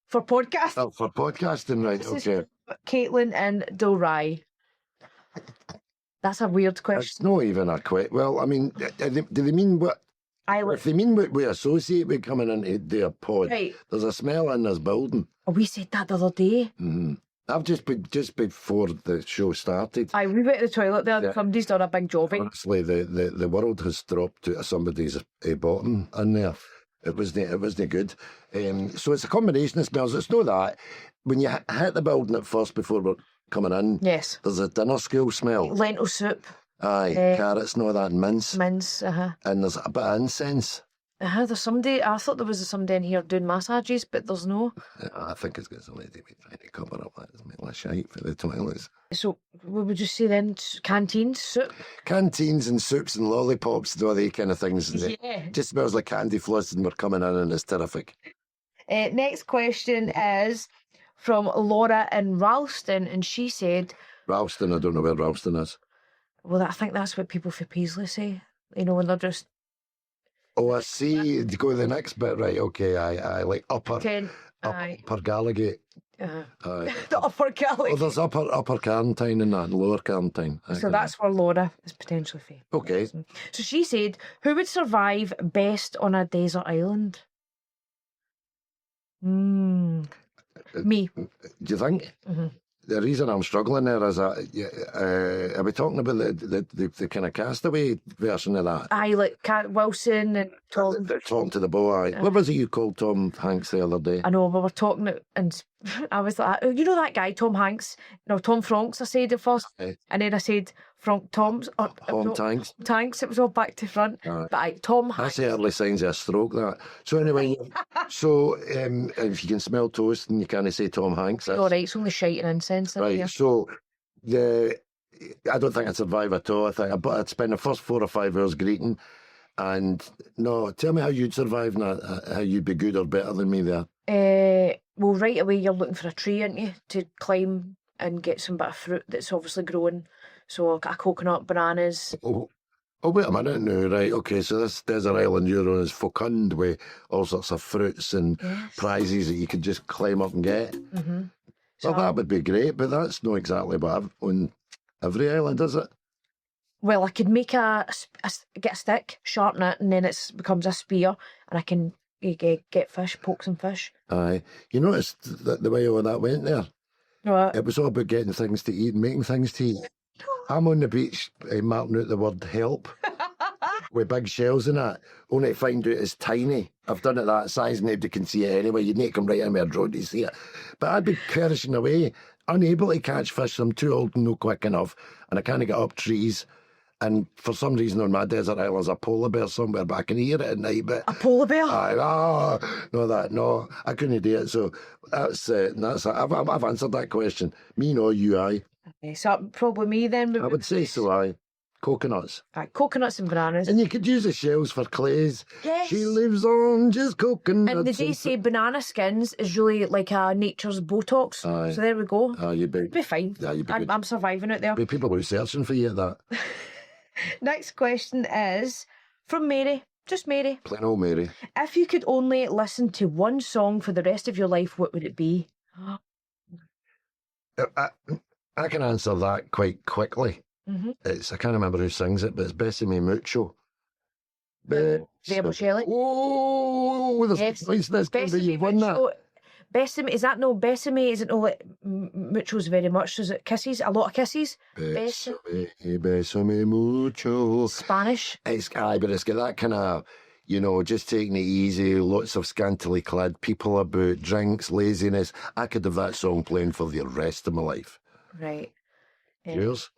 for podcast? Oh, for podcasting, right, This is okay. Caitlin and Dilray. That's a weird It's question. not even a quit. Well, I mean, do they mean what? If they mean what we associate with coming into their pod, Right. there's a smell in this building. Oh, we said that the other day. I've just before the show started. Aye, we went to the toilet there. Yeah. Somebody's done a big job. Honestly, the world has dropped to somebody's bottom in there. It wasn't good. So it's a combination of smells. It's not that when you hit the building at first before we're coming in. Yes. There's a dinner school smell. Lentil soup, Aye, carrots and all that, and mince. mince. And there's a bit of incense. There's somebody. I thought there was somebody in here doing massages, but there's no. I think it's got something to be trying to cover up that shite for the toilets. So we would just say then canteens, soup. Canteens and soups and lollipops and all these kind of things. And Yeah. it just smells like candy floss and we're coming in and it's terrific. Next question is from Laura in Ralston, and she said, Ralston, I don't know where Ralston is. well, I think that's what people for Paisley say. You know, when they're just Oh, I see. Go to the next bit, right? Okay, I like upper 10. Aye. upper Gallagate. Uh, Aye. the upper Oh, Gallagher. there's upper Carntyne and that, and lower Carntyne. So that's where Laura is potentially from. Okay. So she said, who would survive best on a desert island? Me. Do you think? Mm-hmm. The reason I'm struggling there is that are we talking about the kind of castaway version of that? Aye, like Cat Wilson and Tom. They're talking to the boy. What was it you called Tom Hanks the other day? I know, we were talking, and I was like, oh, you know that guy, Tom Hanks? No, Tom Franks, I said at first. Aye. And then I said, Tom's. Tom Hanks. Tanks, it was all back to front. Aye. But aye, Tom That's Hanks. the early signs of a stroke, that. So anyway, if you can smell toast and you can't say Tom Hanks, that's All right, it's only shite and incense in right. here. So I don't think I'd survive at all. I think I'd spend the first 4 or 5 hours greeting. And no, tell me how you'd survive and how you'd be good or better than me there. Well, right away you're looking for a tree, aren't you, to climb and get some bit of fruit that's obviously growing. So a coconut, bananas. Oh, wait a minute now, right? Okay, so this desert island you're on is fecund with all sorts of fruits and prizes that you could just climb up and get. Mm-hmm. So, Well, that would be great, but that's not exactly what I've on every island, is it? well, I could make get a stick, sharpen it, and then it becomes a spear, and I can get fish, poke some fish. Aye. You noticed the way all that went there? Right. It was all about getting things to eat and making things to eat. I'm on the beach marking out the word help with big shells in that, only to find out it's tiny. I've done it that size, nobody can see it anyway. You'd need to come right in my road to see it. But I'd be perishing away, unable to catch fish. I'm too old and no quick enough, and I can't get up trees. And for some reason on my desert island there's a polar bear somewhere, but I can hear it at night. But A polar bear? no, I couldn't do it. So that's I've answered that question. Me, no, you, aye. Okay, so probably me then. I would say so, aye. Coconuts. Aye, coconuts and bananas. And you could use the shells for clays. Yes. She lives on just coconuts. And they say banana skins is really like a nature's Botox. Aye. So there we go. You'd be Be fine. Yeah, you'd be good. I'm surviving it there. Be people were searching for you at that. Next question is from Mary. Just Mary. Plain old Mary. If you could only listen to one song for the rest of your life, what would it be? I can answer that quite quickly. Mm-hmm. I can't remember who sings it, but it's Besame Mucho. Rebel Shelley. Oh, there's this going to be you won that. Besame, is that no Besame? Is it no like Mucho's very much? Is it kisses? A lot of kisses? Besame Mucho. Spanish? But it's got that kind of, just taking it easy, lots of scantily clad people about, drinks, laziness. I could have that song playing for the rest of my life. Right. Yours?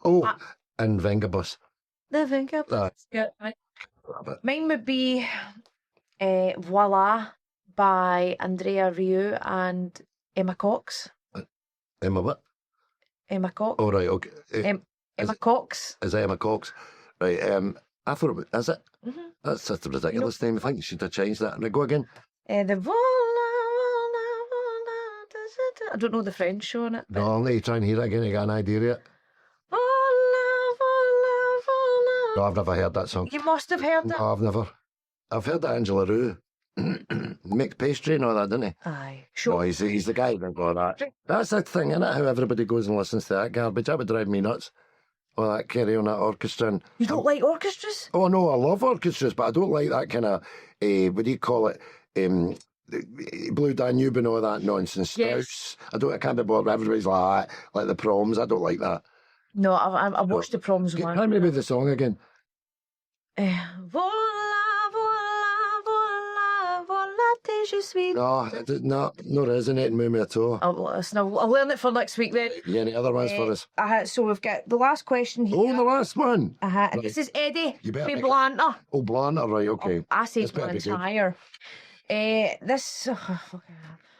Oh, and Vengabus. The Vengabus. Yeah. Mine would be Voila by Andrea Rieu and Emma Cox. Emma what? Emma Cox. Oh, right, okay. Emma Cox. Is that Emma Cox? Right, I thought it was, is it? Mm-hmm. That's such a ridiculous name. I think you should have changed that. Right, go again. The Voila, I don't know the French on it. No, I'll let you try and hear it again. You got an idea yet? Voila, voila, voila. No, I've never heard that song. You must have heard it. No, I've never. I've heard that Angela Rue. Make pastry and all that, didn't he? Aye. No, he's the guy that got that. That's the thing, isn't it? How everybody goes and listens to that garbage. That would drive me nuts. All that carry on that orchestra. And, you don't like orchestras? Oh, no, I love orchestras, but I don't like that kind of, what do you call it? Blue Danube and all that nonsense. Yes. Strauss. I can't be bothered. Everybody's like that, like the Proms. I don't like that. No, I watched the Proms one. Can't maybe the song again. Voila, voila, voila, voila, je suis. No, not resonating with me at all. Listen, I'll learn it for next week then. You any other ones for us? So we've got the last question here. Oh, the last one. And this is Eddie You better from make it- Blantyre. Oh, Blantyre, right, okay. I say This better be good. Blantyre.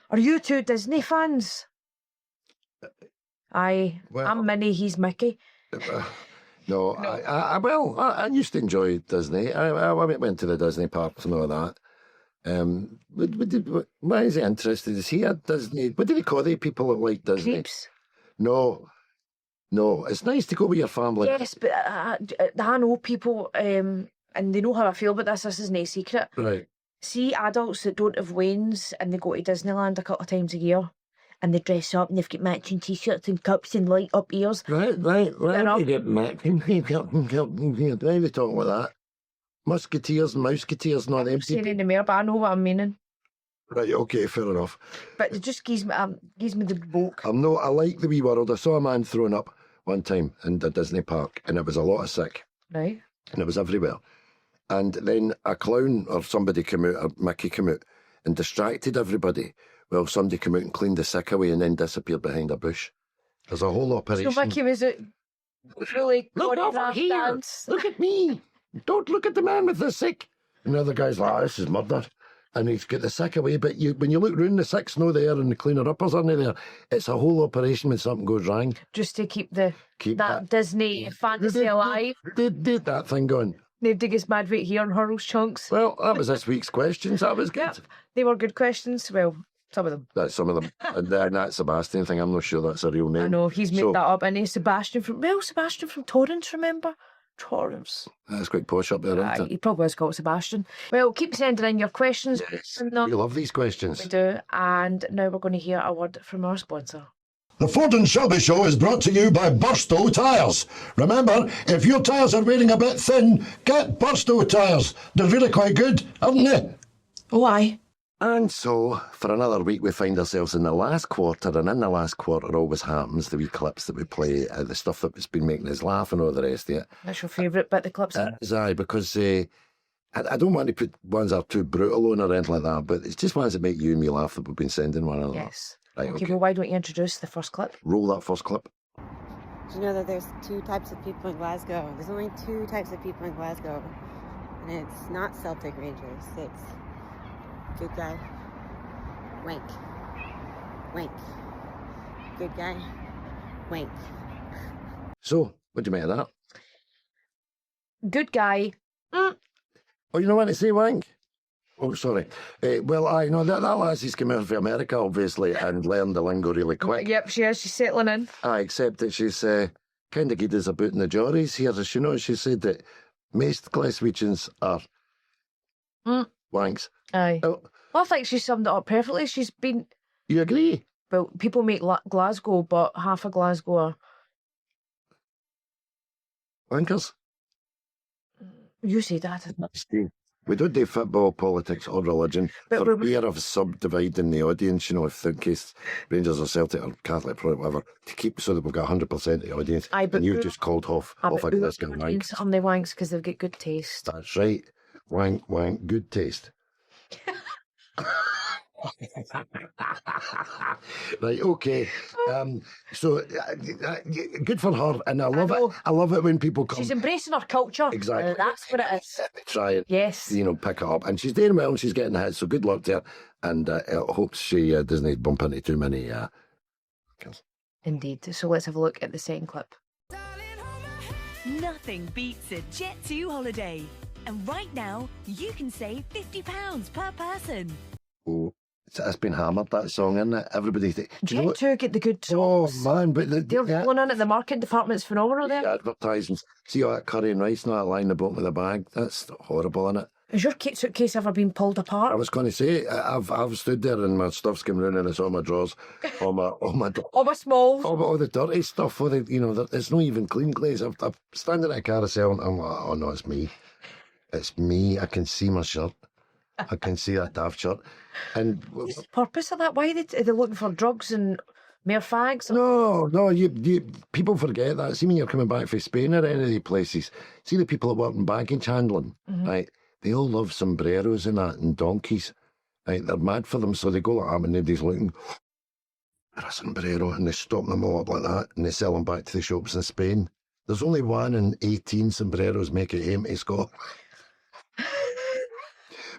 Are you two Disney fans? Well, I'm Minnie, he's Mickey. No. I used to enjoy Disney. I went to the Disney parks and all that. Why is he interested? Is he a Disney? What do they call the people that like Disney? Creeps. No. It's nice to go with your family. Yes, but I know people and they know how I feel about this. This is no secret. Right. See adults that don't have wains and they go to Disneyland a couple of times a year and they dress up and they've got matching t-shirts and cups and light up ears. Right. You get matching. Why are we talking about that? Musketeers and mouseketeers, not them Saying people. any more, but I know what I'm meaning. Right, okay, fair enough. But it just gives me the book. I like the wee world. I saw a man throwing up one time in the Disney park, and it was a lot of sick, Right. and it was everywhere. And then a clown or somebody came out, or Mickey came out, and distracted everybody. Well, somebody came out and cleaned the sick away and then disappeared behind a bush. There's a whole operation. So Mickey was it fully Look over choreographed here. dance. Look at me. Don't look at the man with the sick. And the other guy's like, this is murder. And he's got the sick away. But when you look round, the sick's no there and the cleaner-uppers aren't there. It's a whole operation when something goes wrong. Just to keep Keep that Disney fantasy alive. Did that thing going. Nobody gets mad right here and hurls chunks. Well, that was this week's questions. That was good. Yep. They were good questions. Well, some of them. That's some of them. And that Sebastian thing, I'm not sure that's a real name. I know, he's made that up. And Sebastian from Torrance, remember? Torrance. That's quite posh up there, isn't it? He probably is called Sebastian. Well, keep sending in your questions. Yes, No, we love these questions. we do. And now we're going to hear a word from our sponsor. The Ford and Shelby Show is brought to you by Burstow Tyres. Remember, if your tyres are wearing a bit thin, get Burstow Tyres. They're really quite good, aren't they? Oh, aye. And so, for another week, we find ourselves in the last quarter, and in the last quarter always happens, the wee clips that we play, the stuff that's been making us laugh and all the rest of it. That's your favourite bit, the clips. Aye, because I don't want to put ones that are too brutal on or anything like that, but it's just ones that make you and me laugh that we've been sending one another. Yes. Right, Okay, okay. well, why don't you introduce the first clip? Roll that first clip. Do you know that there's two types of people in Glasgow? There's only two types of people in Glasgow. And it's not Celtic Rangers. It's good guy, wank. Wank. Good guy, wank. So, what do you make of that? Good guy. Oh, you know what to say, wank? Oh, sorry. Well, I know that lassie's come out from America, obviously, and learned the lingo really quick. Yep, she is. She's settling in. Except that she's kind of good as about in the jobbies here. As you know, she said that most Glaswegians are wanks. Aye. Oh, Well, I think she summed it up perfectly. She's been... you agree? Well, people make Glasgow, but half of Glasgow are... Wankers? You say that. We don't do football, politics or religion But for we're- fear of subdividing the audience, you know, if in case Rangers or Celtic or Catholic or whatever, to keep so that we've got 100% of the audience. Aye, but and you've who- just called off Ah, a but this guy wank. I'm the wanks because they've got good taste. That's right. Wank, good taste. Right, okay. So good for her, and I love know. it. I love it when people come. She's embracing her culture. Exactly. That's what it is. Try and Yes. pick it up, and she's doing well, and she's getting hit. So good luck to her, and I hope she doesn't bump into too many. Indeed. So let's have a look at the second clip. Nothing beats a Jet2 holiday. And right now, you can save £50 per person. Oh, it's been hammered, that song, isn't it? Everybody. Do you know what? Jet2 get the good Oh songs. man, but They're going on at the marketing department's phenomenal there. the advertising. See all that curry and rice, not that line they bought with a bag. That's horrible, isn't it? Has your suitcase ever been pulled I apart? was going to say, I've stood there and my stuff's come round and it's all my drawers, all my Oh, my small. all the dirty stuff. All the, it's not even clean glaze. I'm standing at a carousel and I'm like, oh no, it's me. It's me. I can see my shirt. I can see that daft shirt. And What's the purpose of that? Why are they looking for drugs and mere fags? no, you people forget that. See, when you're coming back from Spain or any of these places, see the people that work in baggage handling, right? They all love sombreros and that and donkeys. Right? They're mad for them, so they go like that when nobody's looking. A sombrero, and they stop them all up like that, and they sell them back to the shops in Spain. There's only 1 in 18 sombreros make it home to Scotland.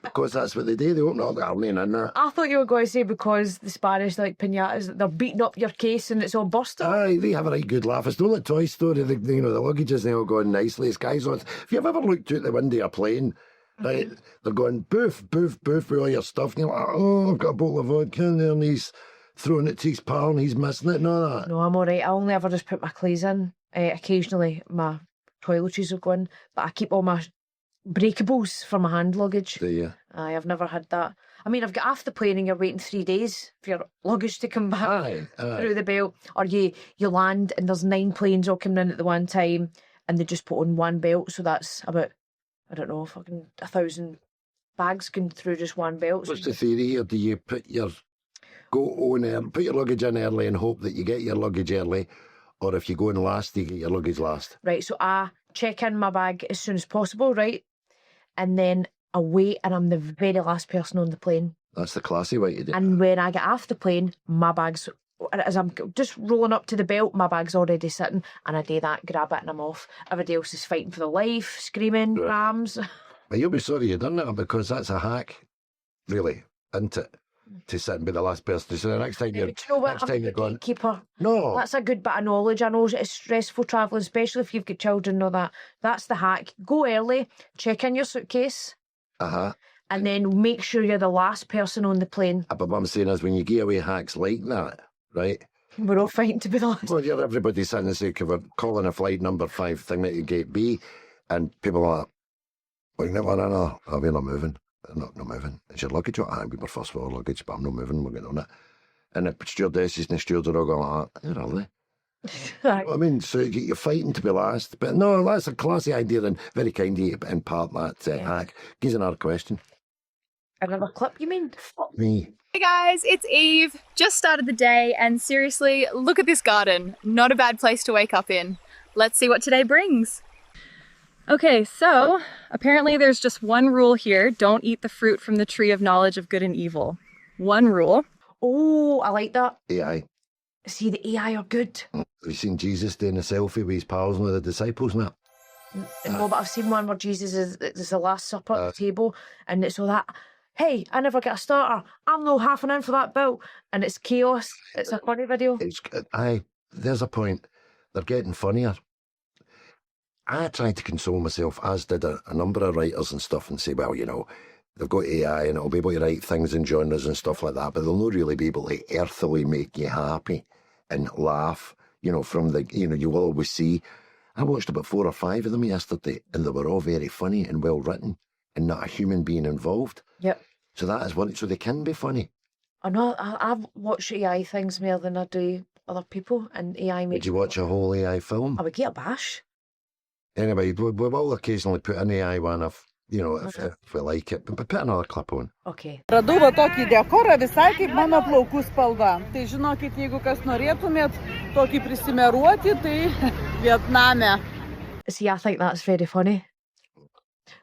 Because that's what they do. They open up the Arlene in that. I thought you were going to say because the Spanish like pinatas, they're beating up your case and it's all busted. Aye, they have a right good laugh. It's not like Toy Story. The luggage isn't all going nicely. It's guys on. If you've ever looked out the window of a plane, right, they're going boof, boof, boof with all your stuff. And you're like, oh, I've got a bottle of vodka in there, and he's throwing it to his pal and he's missing it and all that. No, I'm all right. I only ever just put my clothes in. Occasionally my toiletries will go in, but I keep all my breakables for my hand luggage. Do you? I've never had that. I mean, I've got off the plane and you're waiting 3 days for your luggage to come back Aye. through the belt. Or you land and there's 9 planes all coming in at the one time and they just put on one belt. So that's about, I don't know, fucking 1,000 bags going through just one belt. What's the theory here? Do you put your luggage in early and hope that you get your luggage early, or if you go in last, you get your luggage last? Right, so I check in my bag as soon as possible, right? And then I wait and I'm the very last person on the plane. That's the classy way to do it. And when I get off the plane, my bag's, as I'm just rolling up to the belt, my bag's already sitting, and I do that, grab it and I'm off. Everybody else is fighting for their life, screaming, rams. But you'll be sorry you done that, because that's a hack, really, isn't it? To sit and be the last person. So the next time you're, But you know what? next I'm time a you're going, gatekeeper. no. That's a good bit of knowledge. I know it's stressful travelling, especially if you've got children and all that. That's the hack. Go early, check in your suitcase, and then make sure you're the last person on the plane. But what I'm saying is, when you give away hacks like that, right? We're all fighting to be the last. Well, you're everybody sitting and saying, we're calling a flight number 5 thing at gate B, and people are like, well, no, we're not moving. Not moving. Is your luggage? We were first floor luggage, but I'm not moving. We're getting on it. And the stewardesses and the stewards are all going like that. Where are they? Right. I mean, so you're fighting to be last. But no, that's a classy idea and very kind of you to impart that hack. Here's another question. Another clip, you mean? Fuck me. Hey guys, it's Eve. Just started the day, and seriously, look at this garden. Not a bad place to wake up in. Let's see what today brings. Okay, so apparently there's just one rule here. Don't eat the fruit from the tree of knowledge of good and evil. One rule. Oh, I like that. AI. See, the AI are good. Have you seen Jesus doing a selfie with his pals and with the disciples and that? No, but I've seen one where Jesus is the Last Supper at the table, and it's all that, hey, I never get a starter. I'm no half an in for that bill. And it's chaos. It's a funny video. There's a point. They're getting funnier. I tried to console myself, as did a number of writers and stuff, and say, well, you know, they've got AI and it'll be able to write things in genres and stuff like that, but they'll not really be able to earthily make you happy and laugh, you know, from the, you know, you will always see. I watched about 4 or 5 of them yesterday, and they were all very funny and well written and not a human being involved. Yep. So that is one, so they can be funny. I know, I've watched AI things more than I do other people, and AI makes... Did you watch a whole AI film? I would get a bash. Anyway, we will occasionally put an AI one if we like it. But put another clip on. Okay. Radau va tokį dekorą visai kaip mano plaukų spalva. Tai žinokit, jeigu kas norėtumėt tokį prisimeruoti, tai Vietname. See, I think that's very funny.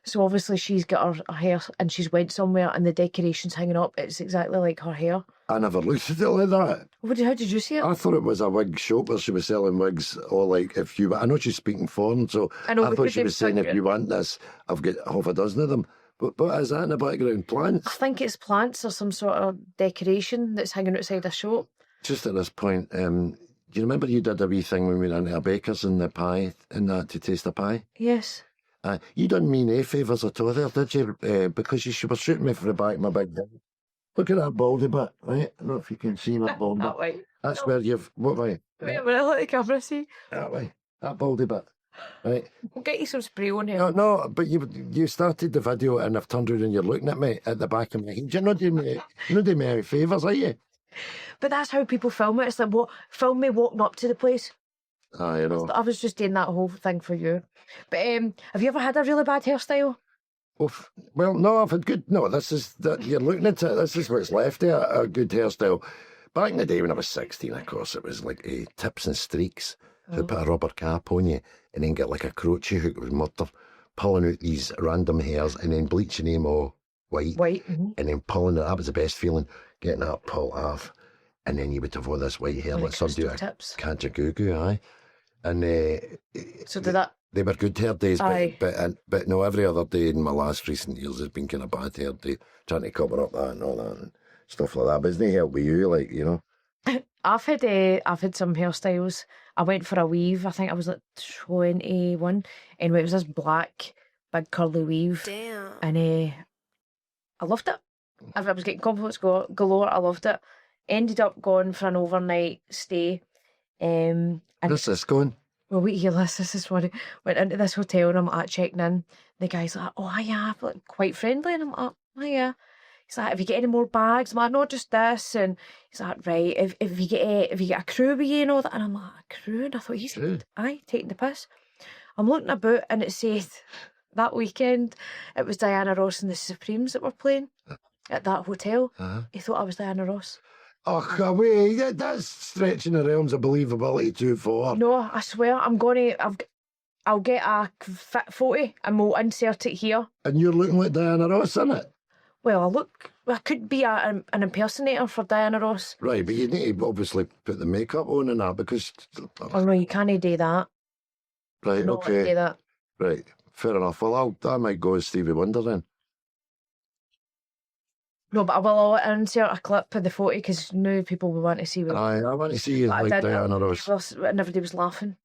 So obviously she's got her hair and she's went somewhere and the decoration's hanging up. It's exactly like her hair. I never looked at it like that. How did you see it? I thought it was a wig shop where she was selling wigs, or like, if you... I know she's speaking foreign, so I thought she was saying, if you want this, I've got half a dozen of them. But is that in the background? Plants? I think it's plants or some sort of decoration that's hanging outside a shop. Just at this point, do you remember you did a wee thing when we went into a baker's in the pie, in that, to taste the pie? Yes. You done me no favours at all there, did you? Because you were shooting me for the back of my big head. Look at that baldy bit, right? I don't know if you can see that baldy That way. That's where you've... What way? Wait a minute, let the camera see. That way. That baldy bit. Right? We'll get you some spray on here. No, but you started the video and I've turned around and you're looking at me at the back of my head. You're not doing me any favours, are you? But that's how people film it. It's like, film me walking up to the place. You know. I was just doing that whole thing for you. But have you ever had a really bad hairstyle? Well, no, I've had good... No, you're looking at it, this is what's left there, a good hairstyle. Back in the day when I was 16, of course, it was like tips and streaks. Who put a rubber cap on you and then get like a crochet hook with murder, pulling out these random hairs and then bleaching them all white. And then pulling it. That was the best feeling, getting that pulled off. And then you would have all this white hair like somebody with a Kajagoogoo, aye. And so did that... They were good hair days, Aye. but no, every other day in my last recent years has been kind of bad hair day, trying to cover up that and all that and stuff like that. But it's no help with you, like, you know. I've had some hairstyles. I went for a weave. I think I was like 21. Anyway, it was this black, big curly weave. Damn. And I loved it. I was getting compliments galore. I loved it. Ended up going for an overnight stay. Where's this going? Well, wait here, this is funny. Went into this hotel and I'm like checking in. The guy's like, oh, hiya, like, quite friendly. And I'm like, hiya. He's like, have you got any more bags? I'm like, no, just this. And he's like, right, if you get a crew with you and all that. And I'm like, a crew? And I thought, he's taking the piss. I'm looking about and it said that weekend it was Diana Ross and the Supremes that were playing at that hotel. He thought I was Diana Ross. Oh, away. That's stretching the realms of believability too far. No, I swear, I'll get a photo and we'll insert it here. And you're looking like Diana Ross, innit? Well, I could be an impersonator for Diana Ross. Right, but you need to obviously put the makeup on and that because... Oh, no, you can't do that. Right, No, okay. do that. Right, fair enough. Well, I might go as Stevie Wonder then. No, but I'll insert a clip of the photo because now people will want to see what... I want to see you like Diana Ross. And everybody was laughing.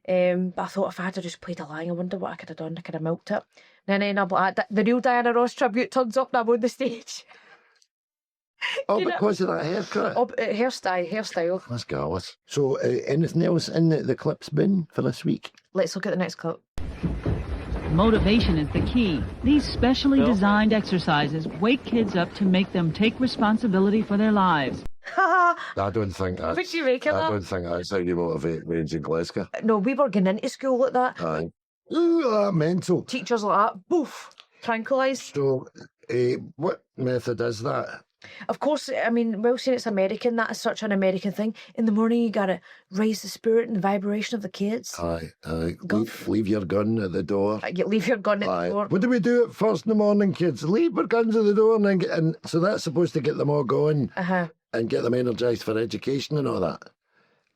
But I thought if I had just played along, I wonder what I could have done. I could have milked it. And then I'm like, the real Diana Ross tribute turns up and I'm on the stage. Oh, because of that haircut? Oh, hairstyle. That's gallus. So, anything else in the clips bin for this week? Let's look at the next clip. Motivation is the key. These specially designed exercises wake kids up to make them take responsibility for their lives. I don't think that's... What you make of that? I don't think that's how you motivate Ranging Glasgow. No, we were going into school like that. Aye. Ooh, mental. Teachers like that, boof, tranquilised. So, what method is that? Of course, I mean, well, saying it's American, that is such an American thing. In the morning, you got to raise the spirit and the vibration of the kids. Aye. Leave your gun at the door. You leave your gun at the door. What do we do at first in the morning, kids? Leave our guns at the door, and so that's supposed to get them all going and get them energised for education and all that.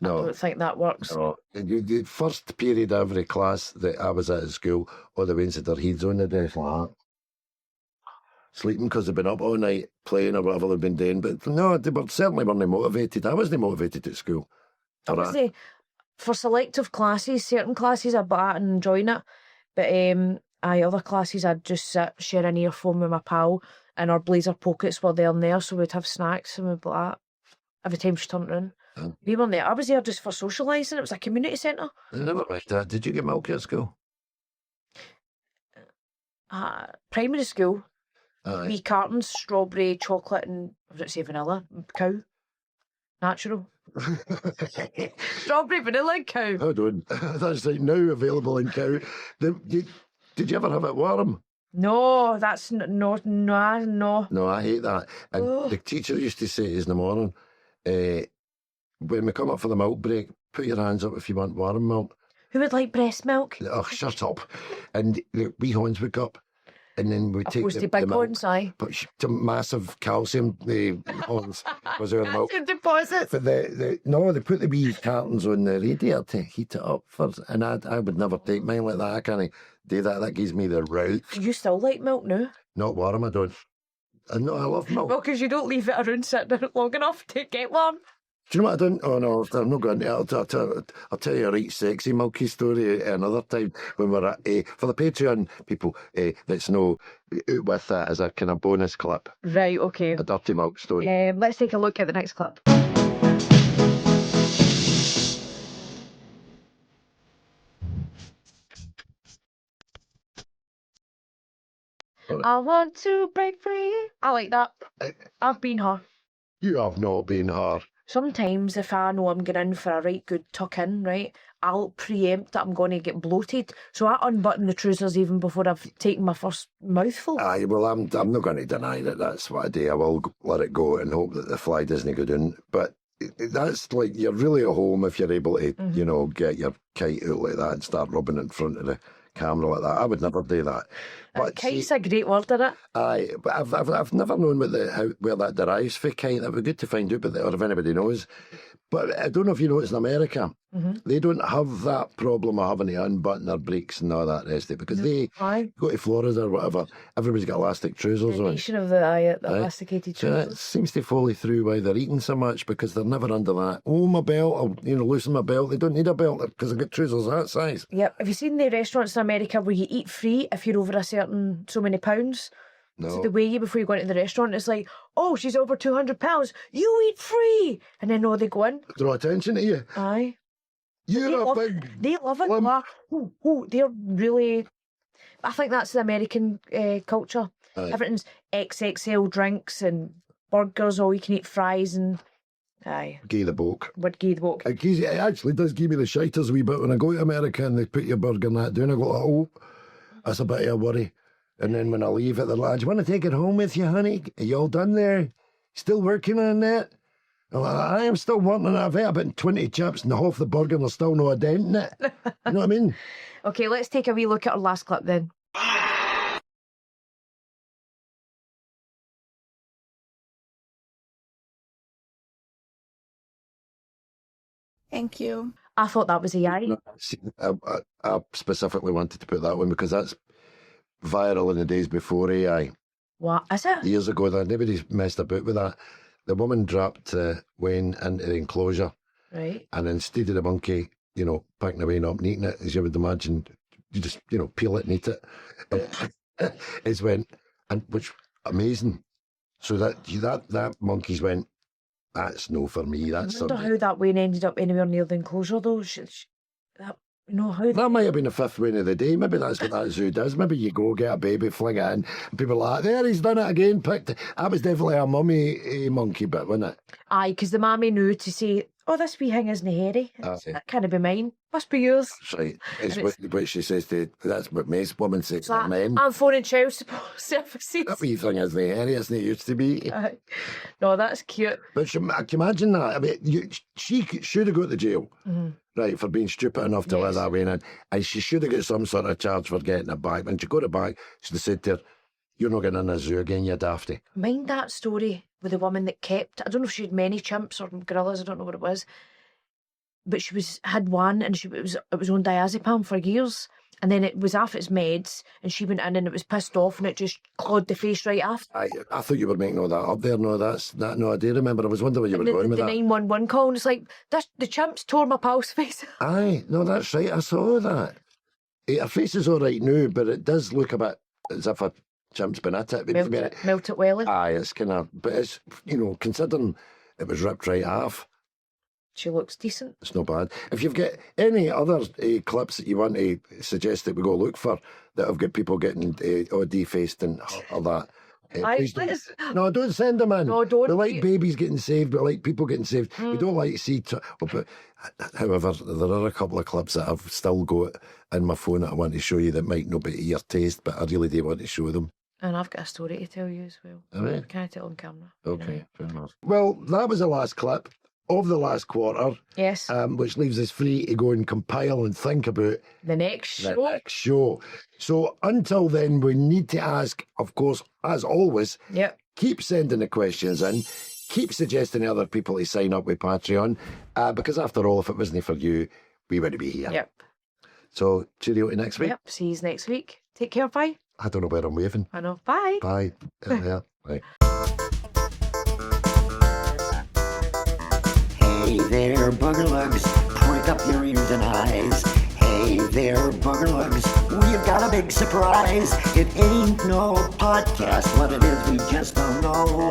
No, I don't think that works. No. The first period of every class that I was at school, all the ones had their heads on the desk like that. Sleeping because they've been up all night playing or whatever they've been doing. But no, they certainly weren't motivated. I wasn't motivated at school. For selective classes, certain classes I'd be at and enjoying it. But other classes I'd just sit, share an earphone with my pal, and our blazer pockets were there and there, so we'd have snacks and we'd be like that every time she turned around. We weren't there. I was there just for socialising. It was a community centre. Never mind that. Did you get milk at school? Primary school. Aye. Wee cartons, strawberry, chocolate, and I was going to say vanilla, cow. Natural. Strawberry, vanilla, and cow. Hold on. That's like now available in cow. Did you ever have it warm? No, that's no. No, I hate that. And the teacher used to say to us in the morning, when we come up for the milk break, put your hands up if you want warm milk. Who would like breast milk? Oh, shut up. And the wee horns would go up. And then we take the big milk, horns, aye. but massive calcium horns was our milk. Deposits. But they put the wee cartons on the radiator to heat it up first, and I would never take mine like that. I can't do that. That gives me the rout. Do you still like milk now? Not warm, I don't. I love milk. Well, because you don't leave it around sitting long enough to get warm. Do you know what I done? Oh no, I'm not going to. I'll tell you a right sexy milky story another time when we're at for the Patreon people. That's no with that as a kind of bonus clip. Right. Okay. A dirty milk story. Let's take a look at the next clip. I want to break free. I like that. I've been her. You have not been her. Sometimes if I know I'm going in for a right good tuck in, right, I'll preempt that I'm going to get bloated. So I unbutton the trousers even before I've taken my first mouthful. Aye, well, I'm not going to deny that that's what I do. I will let it go and hope that the fly doesn't go down. But that's like, you're really at home if you're able to, get your kite out like that and start rubbing it in front of the camera like that. I would never do that. But kite's a great word, isn't it? Aye, but I've never known where that derives for kite. It would be good to find out, or if anybody knows. But I don't know if you notice in America, they don't have that problem of having to unbutton their brakes and all that rest of it, because they go to Florida or whatever, everybody's got elastic trousers on. The nation of the elasticated trousers. So it seems to follow through why they're eating so much, because they're never under that. Oh, my belt, I'll loosen my belt. They don't need a belt because they've got trousers that size. Yep. Have you seen the restaurants in America where you eat free if you're over a certain so many pounds? No. So they weigh you before you go into the restaurant. It's like, oh, she's over 200 pounds. You eat free. And then they go in. Draw attention to you. Aye. You're a big... They love it. lump. They're really... I think that's the American culture. Aye. Everything's XXL drinks and burgers, all you can eat fries and... Aye. Gay the boke. Would give the book. It actually does give me the shiters a wee bit when I go to America and they put your burger and that down. I go, oh, that's a bit of a worry. And then when I leave it, they're like, do you want to take it home with you, honey? Are you all done there? Still working on that? I'm like, I am still working on it. I've had about 20 chips and half the burger and there's still no a dent in it. You know what I mean? Okay, let's take a wee look at our last clip then. Thank you. I thought that was a yay. See, I specifically wanted to put that one because that's viral in the days before AI. What is it? Years ago, that nobody's messed about with that. The woman dropped Wayne into the enclosure, Right. and instead of the monkey, picking Wayne up and eating it, as you would imagine, you just, peel it and eat it. It's went, and which amazing. So that monkeys went, that's no for me. That's I wonder something. how that Wayne ended up anywhere near the enclosure though. How That might have been the fifth win of the day. Maybe that's what that zoo does. Maybe you go get a baby, fling it in, and people are like, there, he's done it again, picked it. That was definitely a mummy monkey bit, wasn't it? Aye, because the mammy knew to say, oh, this wee thing isn't hairy. Aye. That can't be mine. Must be yours. That's right. It's And what she says to, that's what most women say to Like, their men. I'm phoning child support services. That wee thing is the hairiest than it used to be. Aye. No, that's cute. But can you imagine that? I mean, she should have got to jail, right, for being stupid enough to let that Wayne in. And she should have got some sort of charge for getting it back. When she got it back, she said to her, you're not getting in a zoo again, you dafty. Mind that story with the woman that kept, I don't know if she had many chimps or gorillas, I don't know what it was, but she had one and it was on diazepam for years, and then it was off its meds and she went in and it was pissed off and it just clawed the face right after. I thought you were making all that up there. No, no, I do remember. I was wondering where you were going with the that. 911 call, and it's like, the chimps tore my pal's face. Aye, no, that's right. I saw that. Her face is all right now, but it does look a bit as if a chimp's been at it. Melt it well. Aye, it's kind of, but it's, considering it was ripped right off. She looks decent. It's not bad. If you've got any other clips that you want to suggest that we go look for that have got people getting defaced and all that, please don't. Don't send them in. No, don't. We like babies getting saved. We like people getting saved. We don't like to see... However, there are a couple of clips that I've still got in my phone that I want to show you that might not be to your taste, but I really do want to show them. And I've got a story to tell you as well. All right. Can I tell on camera? Okay, fair enough. Well, that was the last clip of the last quarter. Yes. Which leaves us free to go and compile and think about The next show. So until then, we need to ask, of course, as always, Yep. keep sending the questions in, keep suggesting other people to sign up with Patreon, because after all, if it wasn't for you, we wouldn't be here. Yep. So cheerio to next week. Yep. See you next week. Take care. Bye. I don't know where I'm waving. I know. Bye. Bye. Yeah. Bye. Hey there, boogerlugs, prick up your ears and eyes. Hey there, boogerlugs, we've got a big surprise. It ain't no podcast, what it is we just don't know.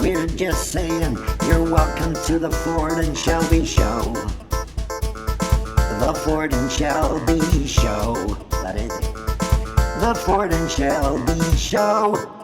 We're just saying, you're welcome to the Ford and Shelby Show. The Ford and Shelby Show. That is it. The Ford and Shelby Show.